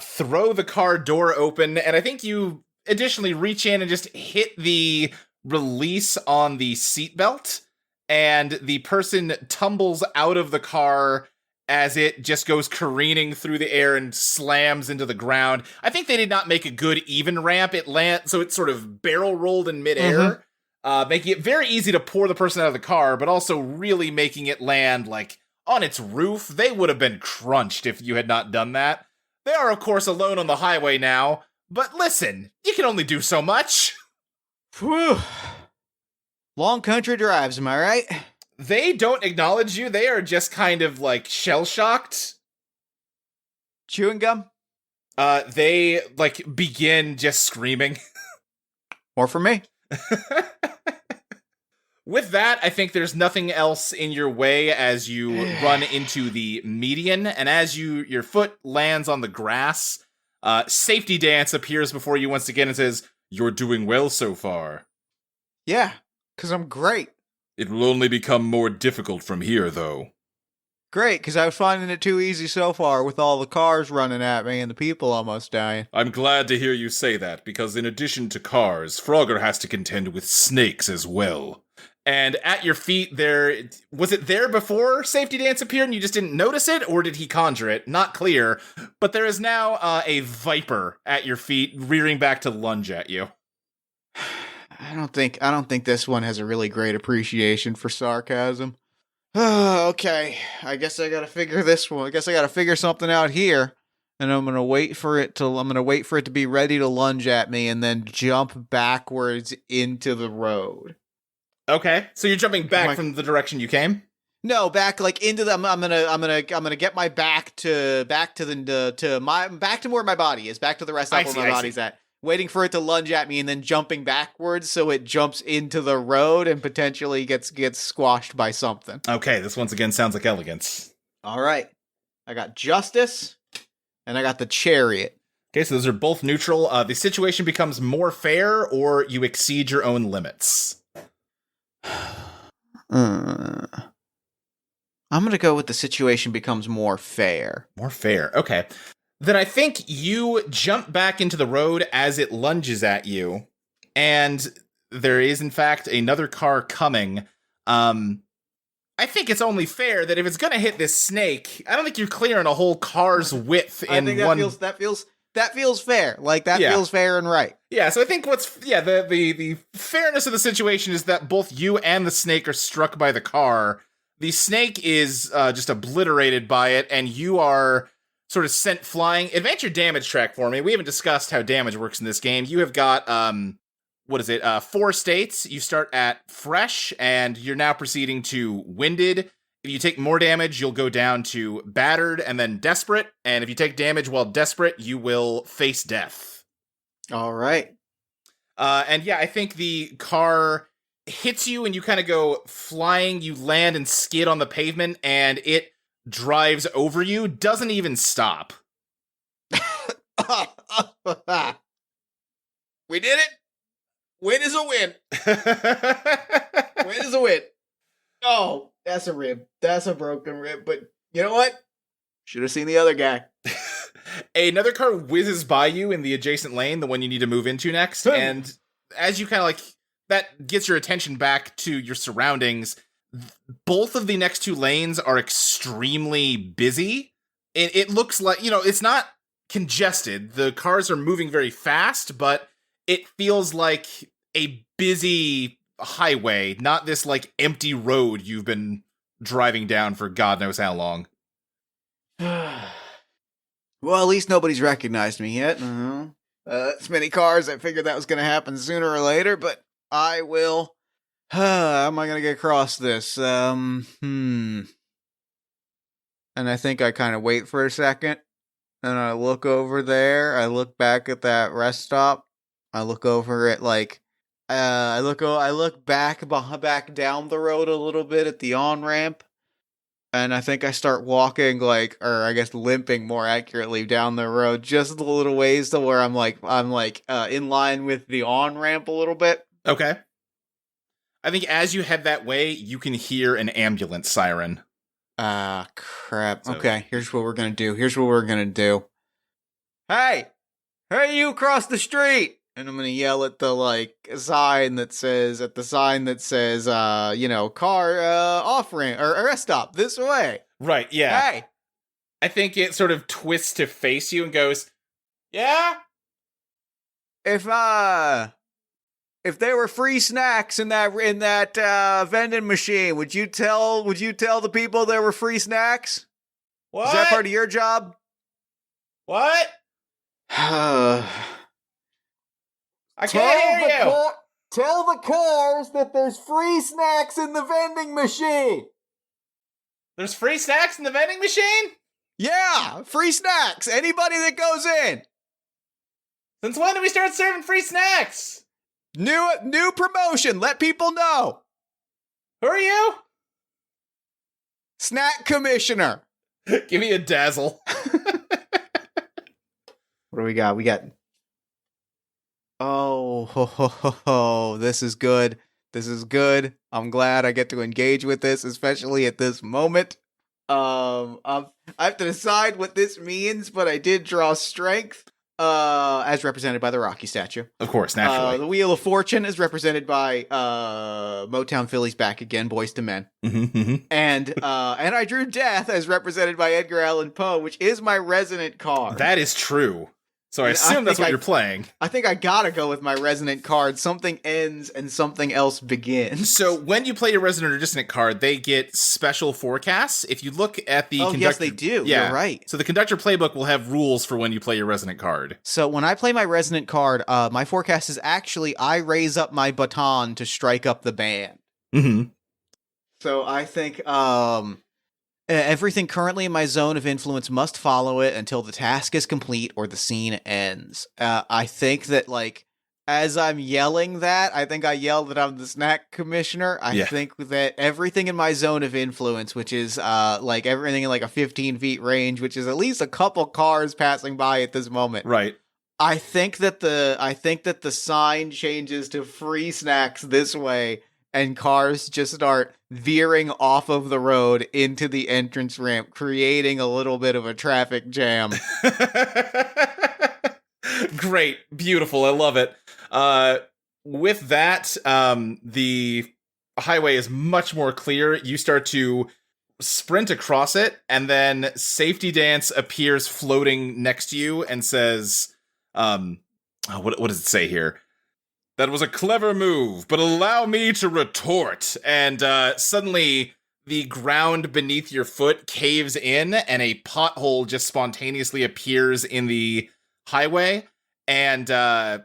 throw the car door open, and I think you additionally reach in and just hit the release on the seatbelt, and the person tumbles out of the car as it just goes careening through the air and slams into the ground. I think they did not make a good even ramp. So it sort of barrel rolled in midair, making it very easy to pour the person out of the car, but also really making it land on its roof. They would have been crunched if you had not done that. They are, of course, alone on the highway now, but listen, you can only do so much. Whew. Long country drives, am I right? They don't acknowledge you. They are just kind of shell-shocked. Chewing gum? They begin just screaming. More for me. With that, I think there's nothing else in your way as you run into the median, and as your foot lands on the grass, Safety Dance appears before you once again and says, "You're doing well so far." Yeah, because I'm great. It will only become more difficult from here, though. Great, because I was finding it too easy so far with all the cars running at me and the people almost dying. I'm glad to hear you say that, because in addition to cars, Frogger has to contend with snakes as well. And at your feet was it there before Safety Dance appeared and you just didn't notice it, or did he conjure it? Not clear, but there is now a viper at your feet rearing back to lunge at you. I don't think this one has a really great appreciation for sarcasm. Okay, I guess I gotta figure this one. I guess I gotta figure something out here, and I'm gonna wait for it to be ready to lunge at me, and then jump backwards into the road. Okay, so you're jumping back from the direction you came. No, back into the. I'm gonna get my back to where my body is, back to the rest of where my body's at. waiting for it to lunge at me and then jumping backwards so it jumps into the road and potentially gets squashed by something. Okay, this once again sounds like elegance. All right. I got justice and I got the chariot. Okay, so those are both neutral. The situation becomes more fair or you exceed your own limits. I'm going to go with the situation becomes more fair. More fair. Okay. Then I think you jump back into the road as it lunges at you, and there is, in fact, another car coming. I think it's only fair that if it's going to hit this snake, I don't think you're clearing a whole car's width in I think that feels fair. Like, that feels fair and right. Yeah, so I think the fairness of the situation is that both you and the snake are struck by the car. The snake is just obliterated by it, and you are sort of sent flying. Advance your damage track for me. We haven't discussed how damage works in this game. You have got, 4 states. You start at fresh, and you're now proceeding to winded. If you take more damage, you'll go down to battered and then desperate. And if you take damage while desperate, you will face death. All right. I think the car hits you and you kind of go flying. You land and skid on the pavement, and it drives over you, doesn't even stop. We did it. Win is a win. Win is a win. Oh, that's a rib. That's a broken rib. But you know what? Should have seen the other guy. Another car whizzes by you in the adjacent lane, the one you need to move into next. And as you kind of that gets your attention back to your surroundings, both of the next 2 lanes are extremely busy. It looks like, it's not congested. The cars are moving very fast, but it feels like a busy highway, not this empty road you've been driving down for God knows how long. Well, at least nobody's recognized me yet. It's many cars. I figured that was going to happen sooner or later, but I will. How am I going to get across this? And I think I kind of wait for a second, and I look over there. I look back at that rest stop. I look over at I look back down the road a little bit at the on-ramp, and I think I start walking limping more accurately down the road just a little ways to where I'm in line with the on-ramp a little bit. Okay. I think as you head that way, you can hear an ambulance siren. Ah, crap. So, okay, here's what we're gonna do. Hey, you across the street! And I'm gonna yell at the sign that says, car off ramp or rest stop this way. Right, yeah. Hey, I think it sort of twists to face you and goes, yeah? If there were free snacks in that vending machine, would you tell the people there were free snacks? What? Is that part of your job? What? I can't hear you. Tell the cars that there's free snacks in the vending machine. There's free snacks in the vending machine? Yeah, free snacks. Anybody that goes in. Since when did we start serving free snacks? New promotion. Let people know. Who are you? Snack commissioner. Give me a dazzle. What do we got? We got... Oh, this is good. This is good. I'm glad I get to engage with this, especially at this moment. I have to decide what this means, but I did draw strength, as represented by the Rocky statue. Of course, naturally. The Wheel of Fortune is represented by Motown Philly's Back Again, Boys to Men. And I drew Death as represented by Edgar Allan Poe, which is my resonant card. That is true. So I assume that's what you're playing. I think I gotta go with my resonant card. Something ends and something else begins. So when you play your resonant or dissonant card, they get special forecasts. If you look at the conductor... yes, they do. Yeah. You're right. So the conductor playbook will have rules for when you play your resonant card. So when I play my resonant card, my forecast is actually I raise up my baton to strike up the band. Mm-hmm. So I think Everything currently in my zone of influence must follow it until the task is complete or the scene ends. I think that, like, as I'm yelling that, I think I yelled that I'm the snack commissioner. I Yeah. think that everything in my zone of influence, which is like everything in like a 15 feet range, which is at least a couple cars passing by at this moment. Right. I think that the sign changes to free snacks this way, and cars just start veering off of the road into the entrance ramp, creating a little bit of a traffic jam. Great. Beautiful. I love it. With that, the highway is much more clear. You start to sprint across it, and then Safety Dance appears floating next to you and says, what does it say here? That was a clever move, but allow me to retort. And suddenly the ground beneath your foot caves in, and a pothole just spontaneously appears in the highway. And your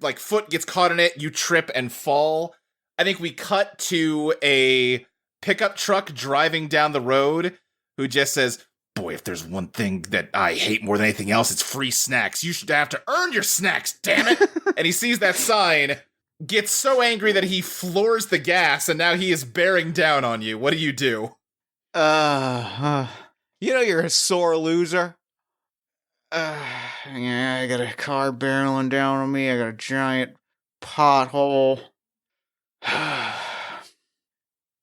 like foot gets caught in it, you trip and fall. I think we cut to a pickup truck driving down the road who just says, boy, if there's one thing that I hate more than anything else, it's free snacks. You should have to earn your snacks, damn it. And he sees that sign, gets so angry that he floors the gas, and now he is bearing down on you. What do? You know you're a sore loser. Yeah, I got a car barreling down on me. I got a giant pothole. I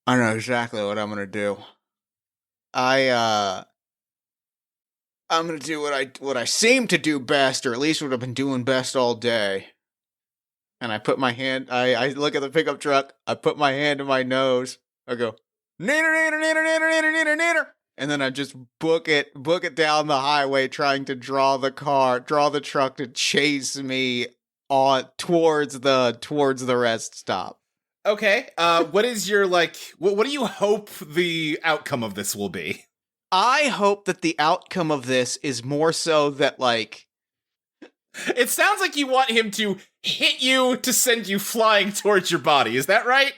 know exactly what I'm gonna do. I'm gonna do what I seem to do best, or at least what I've been doing best all day. And I put my hand. I look at the pickup truck. I put my hand to my nose. I go, neener, neener, neener, neener, neener, neener, neener. And then I just book it down the highway, trying to draw the truck to chase me on towards the rest stop. Okay. What is your what do you hope the outcome of this will be? I hope that the outcome of this is more so that, like, it sounds like you want him to hit you to send you flying towards your body. Is that right?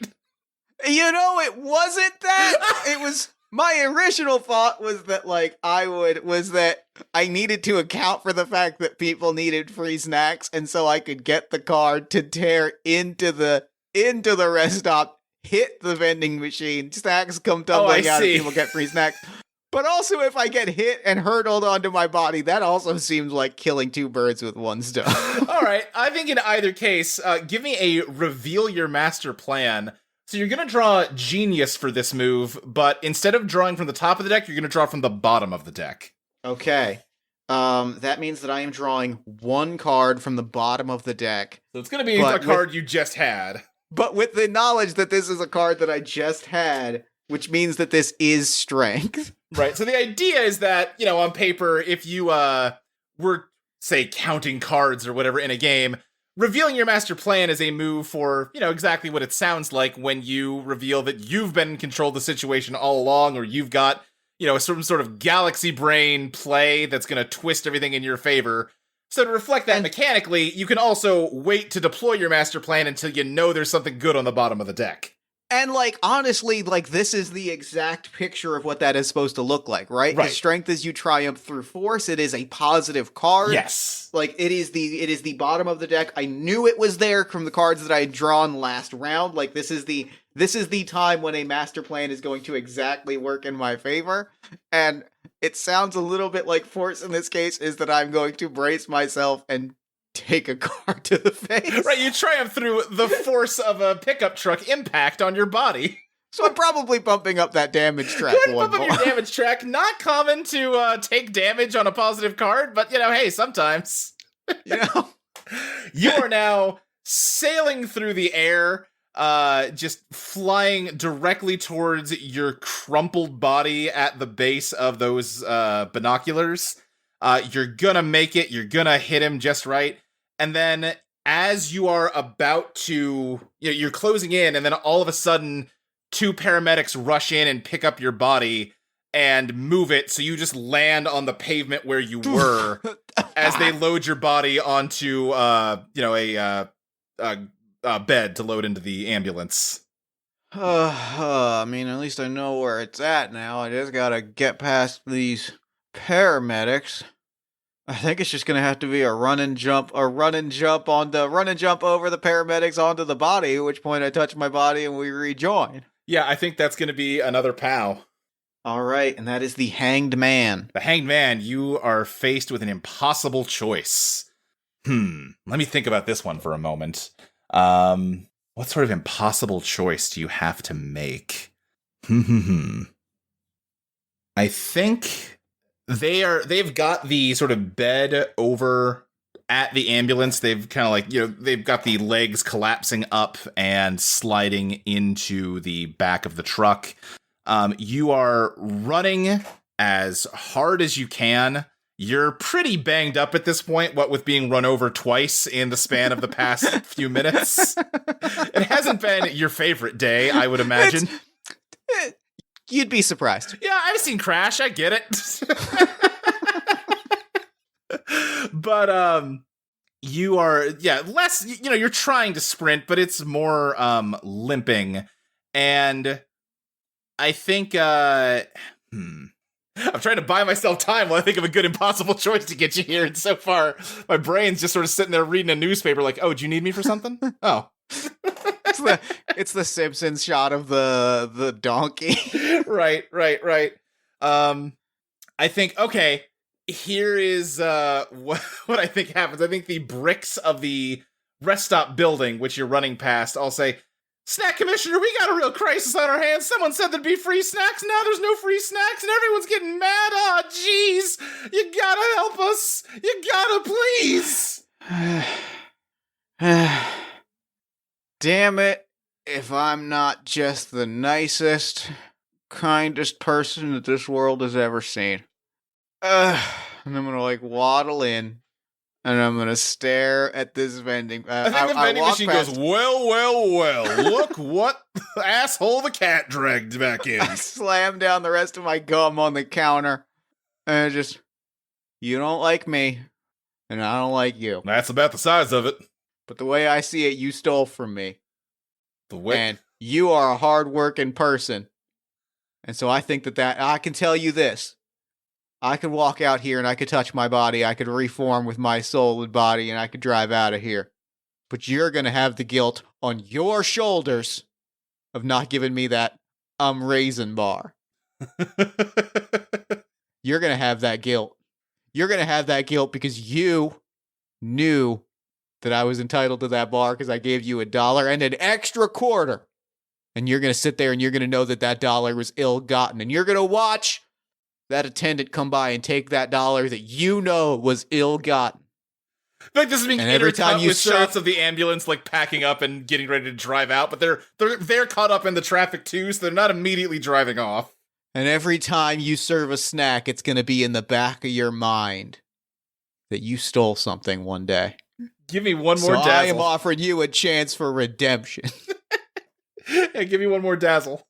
You know, it wasn't that. It was. My original thought was that, like, that I needed to account for the fact that people needed free snacks, and so I could get the car to tear into the rest stop, hit the vending machine, snacks come tumbling out, and people get free snacks. But also, if I get hit and hurtled onto my body, that also seems like killing two birds with one stone. All right, I think in either case, give me a reveal your master plan. So you're going to draw Genius for this move, but instead of drawing from the top of the deck, you're going to draw from the bottom of the deck. Okay. That means that I am drawing one card from the bottom of the deck. So it's going to be a card you just had. But with the knowledge that this is a card that I just had, which means that this is strength. Right, so the idea is that, on paper, if you were, say, counting cards or whatever in a game, revealing your master plan is a move for, exactly what it sounds like when you reveal that you've been in control of the situation all along, or you've got, some sort of galaxy brain play that's going to twist everything in your favor. So to reflect that mechanically, you can also wait to deploy your master plan until you know there's something good on the bottom of the deck. And, like, honestly, like, this is the exact picture of what that is supposed to look like, right? Right. Strength is you triumph through force. It is a positive card. Yes. Like, it is the bottom of the deck. I knew it was there from the cards that I had drawn last round. Like, this is the time when a master plan is going to exactly work in my favor. And it sounds a little bit like force in this case is that I'm going to brace myself and take a card to the face. Right, you triumph through the force of a pickup truck impact on your body. So I'm probably bumping up that damage track. Good, bump up your damage track. Not common to take damage on a positive card, but, hey, sometimes. You are now sailing through the air, just flying directly towards your crumpled body at the base of those binoculars. You're gonna make it. You're gonna hit him just right. And then as you are about to, you're closing in, and then all of a sudden, two paramedics rush in and pick up your body and move it, so you just land on the pavement where you were as they load your body onto, a bed to load into the ambulance. I mean, at least I know where it's at now. I just gotta get past these paramedics. I think it's just gonna have to be a run and jump over the paramedics onto the body, at which point I touch my body and we rejoin. Yeah, I think that's going to be another POW. All right, and that is the Hanged Man. The Hanged Man, you are faced with an impossible choice. Let me think about this one for a moment. What sort of impossible choice do you have to make? I think they've got the sort of bed over at the ambulance. They've kind of like, they've got the legs collapsing up and sliding into the back of the truck. You are running as hard as you can. You're pretty banged up at this point, what with being run over twice in the span of the past few minutes. It hasn't been your favorite day, I would imagine. You'd be surprised. Yeah, I've seen Crash. I get it. But you are, less, you're trying to sprint, but it's more limping. And I think I'm trying to buy myself time while I think of a good impossible choice to get you here. And so far, my brain's just sort of sitting there reading a newspaper like, oh, do you need me for something? Oh. It's the Simpsons shot of the donkey. Right. I think, okay, here is what I think happens. I think the bricks of the rest stop building, which you're running past, I'll say, Snack Commissioner, we got a real crisis on our hands. Someone said there'd be free snacks. Now there's no free snacks and everyone's getting mad. Oh, jeez. You gotta help us. You gotta, please. Damn it. If I'm not just the nicest, kindest person that this world has ever seen. And I'm gonna, waddle in. And I'm going to stare at this vending... I think the vending machine goes, well, look what asshole the cat dragged back in. I slam down the rest of my gum on the counter. And just, you don't like me, and I don't like you. That's about the size of it. But the way I see it, you stole from me. The way... And you are a hard-working person. And so I think that I can tell you this. I could walk out here and I could touch my body. I could reform with my soul and body and I could drive out of here. But you're going to have the guilt on your shoulders of not giving me that raisin bar. You're going to have that guilt. You're going to have that guilt because you knew that I was entitled to that bar because I gave you $1 and an extra quarter. And you're going to sit there and you're going to know that $1 was ill-gotten. And you're going to watch that attendant come by and take that $1 that you know was ill-gotten. Like this is being intercut with shots of the ambulance packing up and getting ready to drive out, but they're caught up in the traffic too, so they're not immediately driving off. And every time you serve a snack, it's going to be in the back of your mind that you stole something one day. Give me one more dazzle. I am offering you a chance for redemption. Yeah, give me one more dazzle.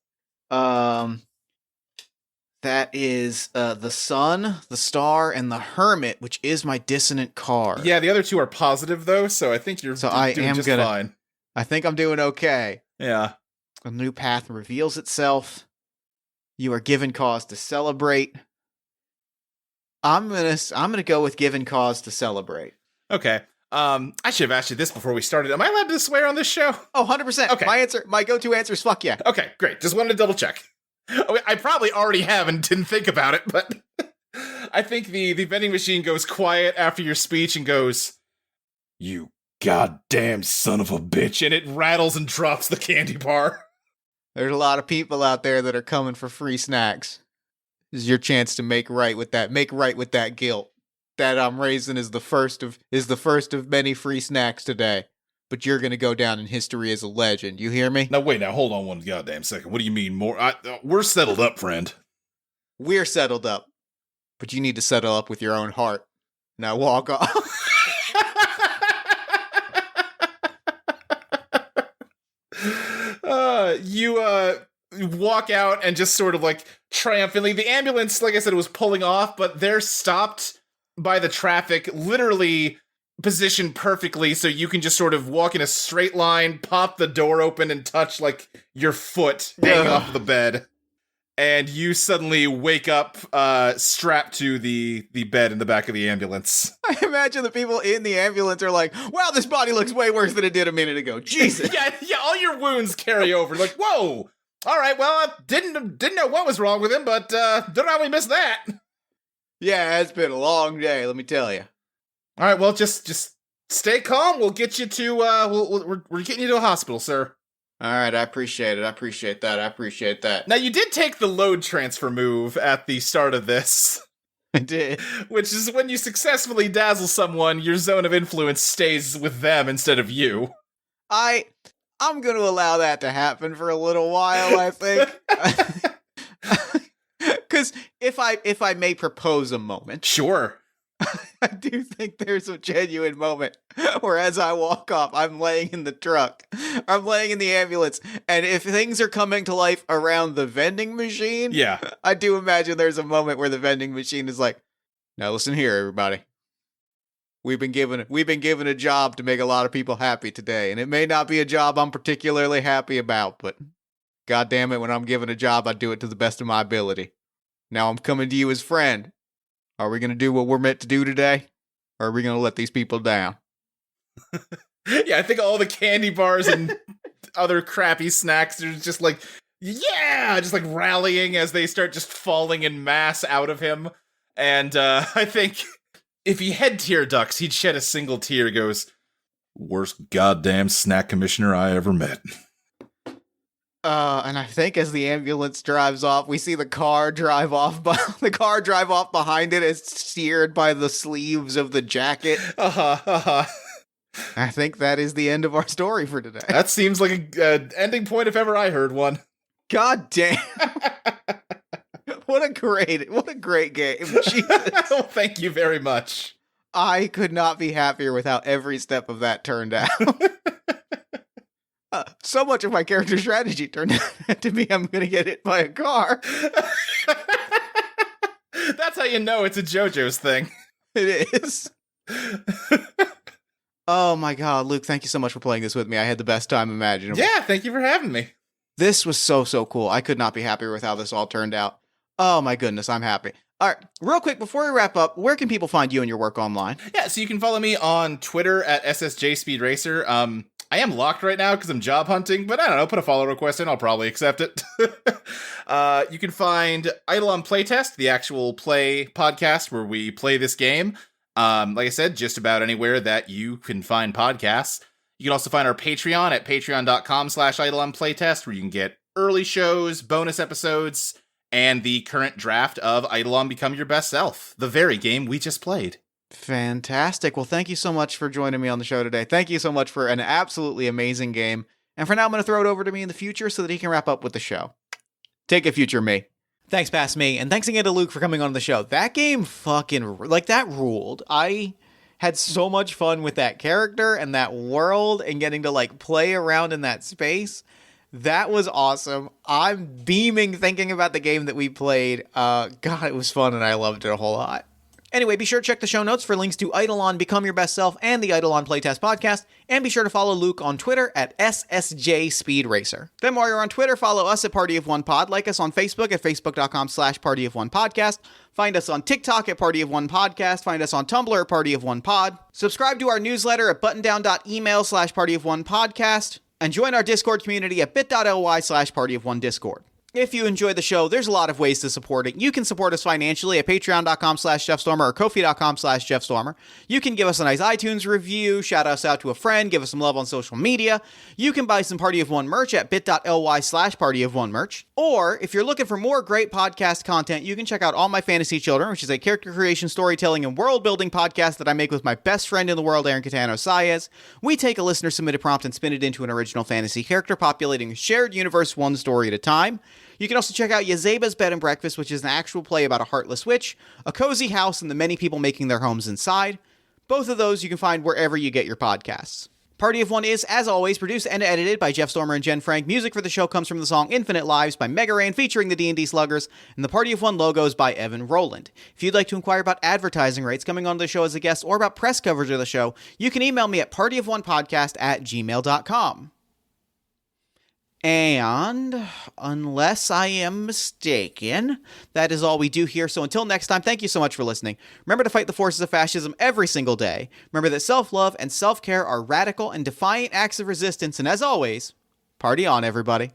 That is the Sun, the Star, and the Hermit, which is my dissonant card. Yeah, the other two are positive, though, so I think you're doing just fine. I think I'm doing okay. Yeah. A new path reveals itself. You are given cause to celebrate. I'm gonna go with given cause to celebrate. Okay. I should have asked you this before we started. Am I allowed to swear on this show? Oh, 100%. Okay. My go-to answer is fuck yeah. Okay, great. Just wanted to double check. I probably already have and didn't think about it, but I think the vending machine goes quiet after your speech and goes, "You goddamn son of a bitch," and it rattles and drops the candy bar. There's a lot of people out there that are coming for free snacks. This is your chance to make right with that. Make right with that guilt. That I'm raising is the first of many free snacks today. But you're going to go down in history as a legend. You hear me? Now, wait, hold on one goddamn second. What do you mean more? We're settled up, friend. We're settled up. But you need to settle up with your own heart. Now walk off. You walk out and just sort of triumphantly. The ambulance, like I said, was pulling off, but they're stopped by the traffic literally positioned perfectly so you can just sort of walk in a straight line, pop the door open, and touch, like, your foot hanging off the bed. And you suddenly wake up strapped to the bed in the back of the ambulance. I imagine the people in the ambulance are like, wow, this body looks way worse than it did a minute ago. Jesus. yeah, all your wounds carry over. Like, whoa! All right, well, I didn't know what was wrong with him, but don't know how we missed that. Yeah, it's been a long day, let me tell you. All right, well, just stay calm. We'll get you to we're getting you to a hospital, sir. All right, I appreciate it. I appreciate that. Now, you did take the load transfer move at the start of this. I did. Which is when you successfully dazzle someone, your zone of influence stays with them instead of you. I'm going to allow that to happen for a little while, I think. Because if I may propose a moment. Sure. I do think there's a genuine moment where as I walk off, I'm laying in the truck, I'm laying in the ambulance, and if things are coming to life around the vending machine, yeah, I do imagine there's a moment where the vending machine is like, now listen here, everybody. We've been given a job to make a lot of people happy today, and it may not be a job I'm particularly happy about, but God damn it, when I'm given a job, I do it to the best of my ability. Now I'm coming to you as friend. Are we going to do what we're meant to do today? Or are we going to let these people down? Yeah, I think all the candy bars and other crappy snacks are just like, yeah, just like rallying as they start just falling in mass out of him. And I think if he had tear ducts, he'd shed a single tear. Goes, worst goddamn snack commissioner I ever met. And I think as the ambulance drives off, we see the car drive off behind it as steered by the sleeves of the jacket. I think that is the end of our story for today. That seems like a ending point if ever I heard one. God damn. What a great game. Jesus. Well, thank you very much. I could not be happier with how every step of that turned out. So much of my character strategy turned out to be I'm going to get hit by a car. That's how you know it's a JoJo's thing. It is. Oh my god, Luke, thank you so much for playing this with me. I had the best time imaginable. Yeah, thank you for having me. This was so cool. I could not be happier with how this all turned out. Oh my goodness, I'm happy. All right, real quick, before we wrap up, where can people find you and your work online? Yeah, so you can follow me on Twitter at SSJSpeedRacer. I am locked right now because I'm job hunting, but I don't know, put a follow request in, I'll probably accept it. You can find Eidolon Playtest, the actual play podcast where we play this game. Like I said, just about anywhere that you can find podcasts. You can also find our Patreon at patreon.com/Eidolon Playtest, where you can get early shows, bonus episodes, and the current draft of Eidolon Become Your Best Self, the very game we just played. Fantastic. Well, thank you so much for joining me on the show today. Thank you so much for an absolutely amazing game. And for now, I'm going to throw it over to me in the future so that he can wrap up with the show. Take it, future me. Thanks, past me. And thanks again to Luke for coming on the show. That game that ruled. I had so much fun with that character and that world and getting to play around in that space. That was awesome. I'm beaming thinking about the game that we played. God, it was fun and I loved it a whole lot. Anyway, be sure to check the show notes for links to Eidolon Become Your Best Self and the Eidolon Playtest podcast, and be sure to follow Luke on Twitter at SSJSpeedRacer. Then while you're on Twitter, follow us at Party of One Pod, like us on Facebook at facebook.com/PartyOfOnePodcast, find us on TikTok at Party of One Podcast, find us on Tumblr at Party of One Pod, subscribe to our newsletter at buttondown.email/PartyOfOnePodcast, and join our Discord community at bit.ly/PartyOfOneDiscord. If you enjoy the show, there's a lot of ways to support it. You can support us financially at patreon.com/JeffStormer or Ko-fi.com/JeffStormer. You can give us a nice iTunes review, shout us out to a friend, give us some love on social media. You can buy some Party of One merch at bit.ly/PartyOfOneMerch. Or, if you're looking for more great podcast content, you can check out All My Fantasy Children, which is a character creation, storytelling, and world-building podcast that I make with my best friend in the world, Aaron Catano-Saez. We take a listener-submitted prompt and spin it into an original fantasy character, populating a shared universe one story at a time. You can also check out Yazeba's Bed and Breakfast, which is an actual play about a heartless witch, a cozy house, and the many people making their homes inside. Both of those you can find wherever you get your podcasts. Party of One is, as always, produced and edited by Jeff Stormer and Jen Frank. Music for the show comes from the song Infinite Lives by Mega Ran featuring the D&D Sluggers, and the Party of One logo is by Evan Rowland. If you'd like to inquire about advertising rates, coming on the show as a guest, or about press coverage of the show, you can email me at partyofonepodcast@gmail.com. And, unless I am mistaken, that is all we do here. So until next time, thank you so much for listening. Remember to fight the forces of fascism every single day. Remember that self-love and self-care are radical and defiant acts of resistance. And as always, party on, everybody.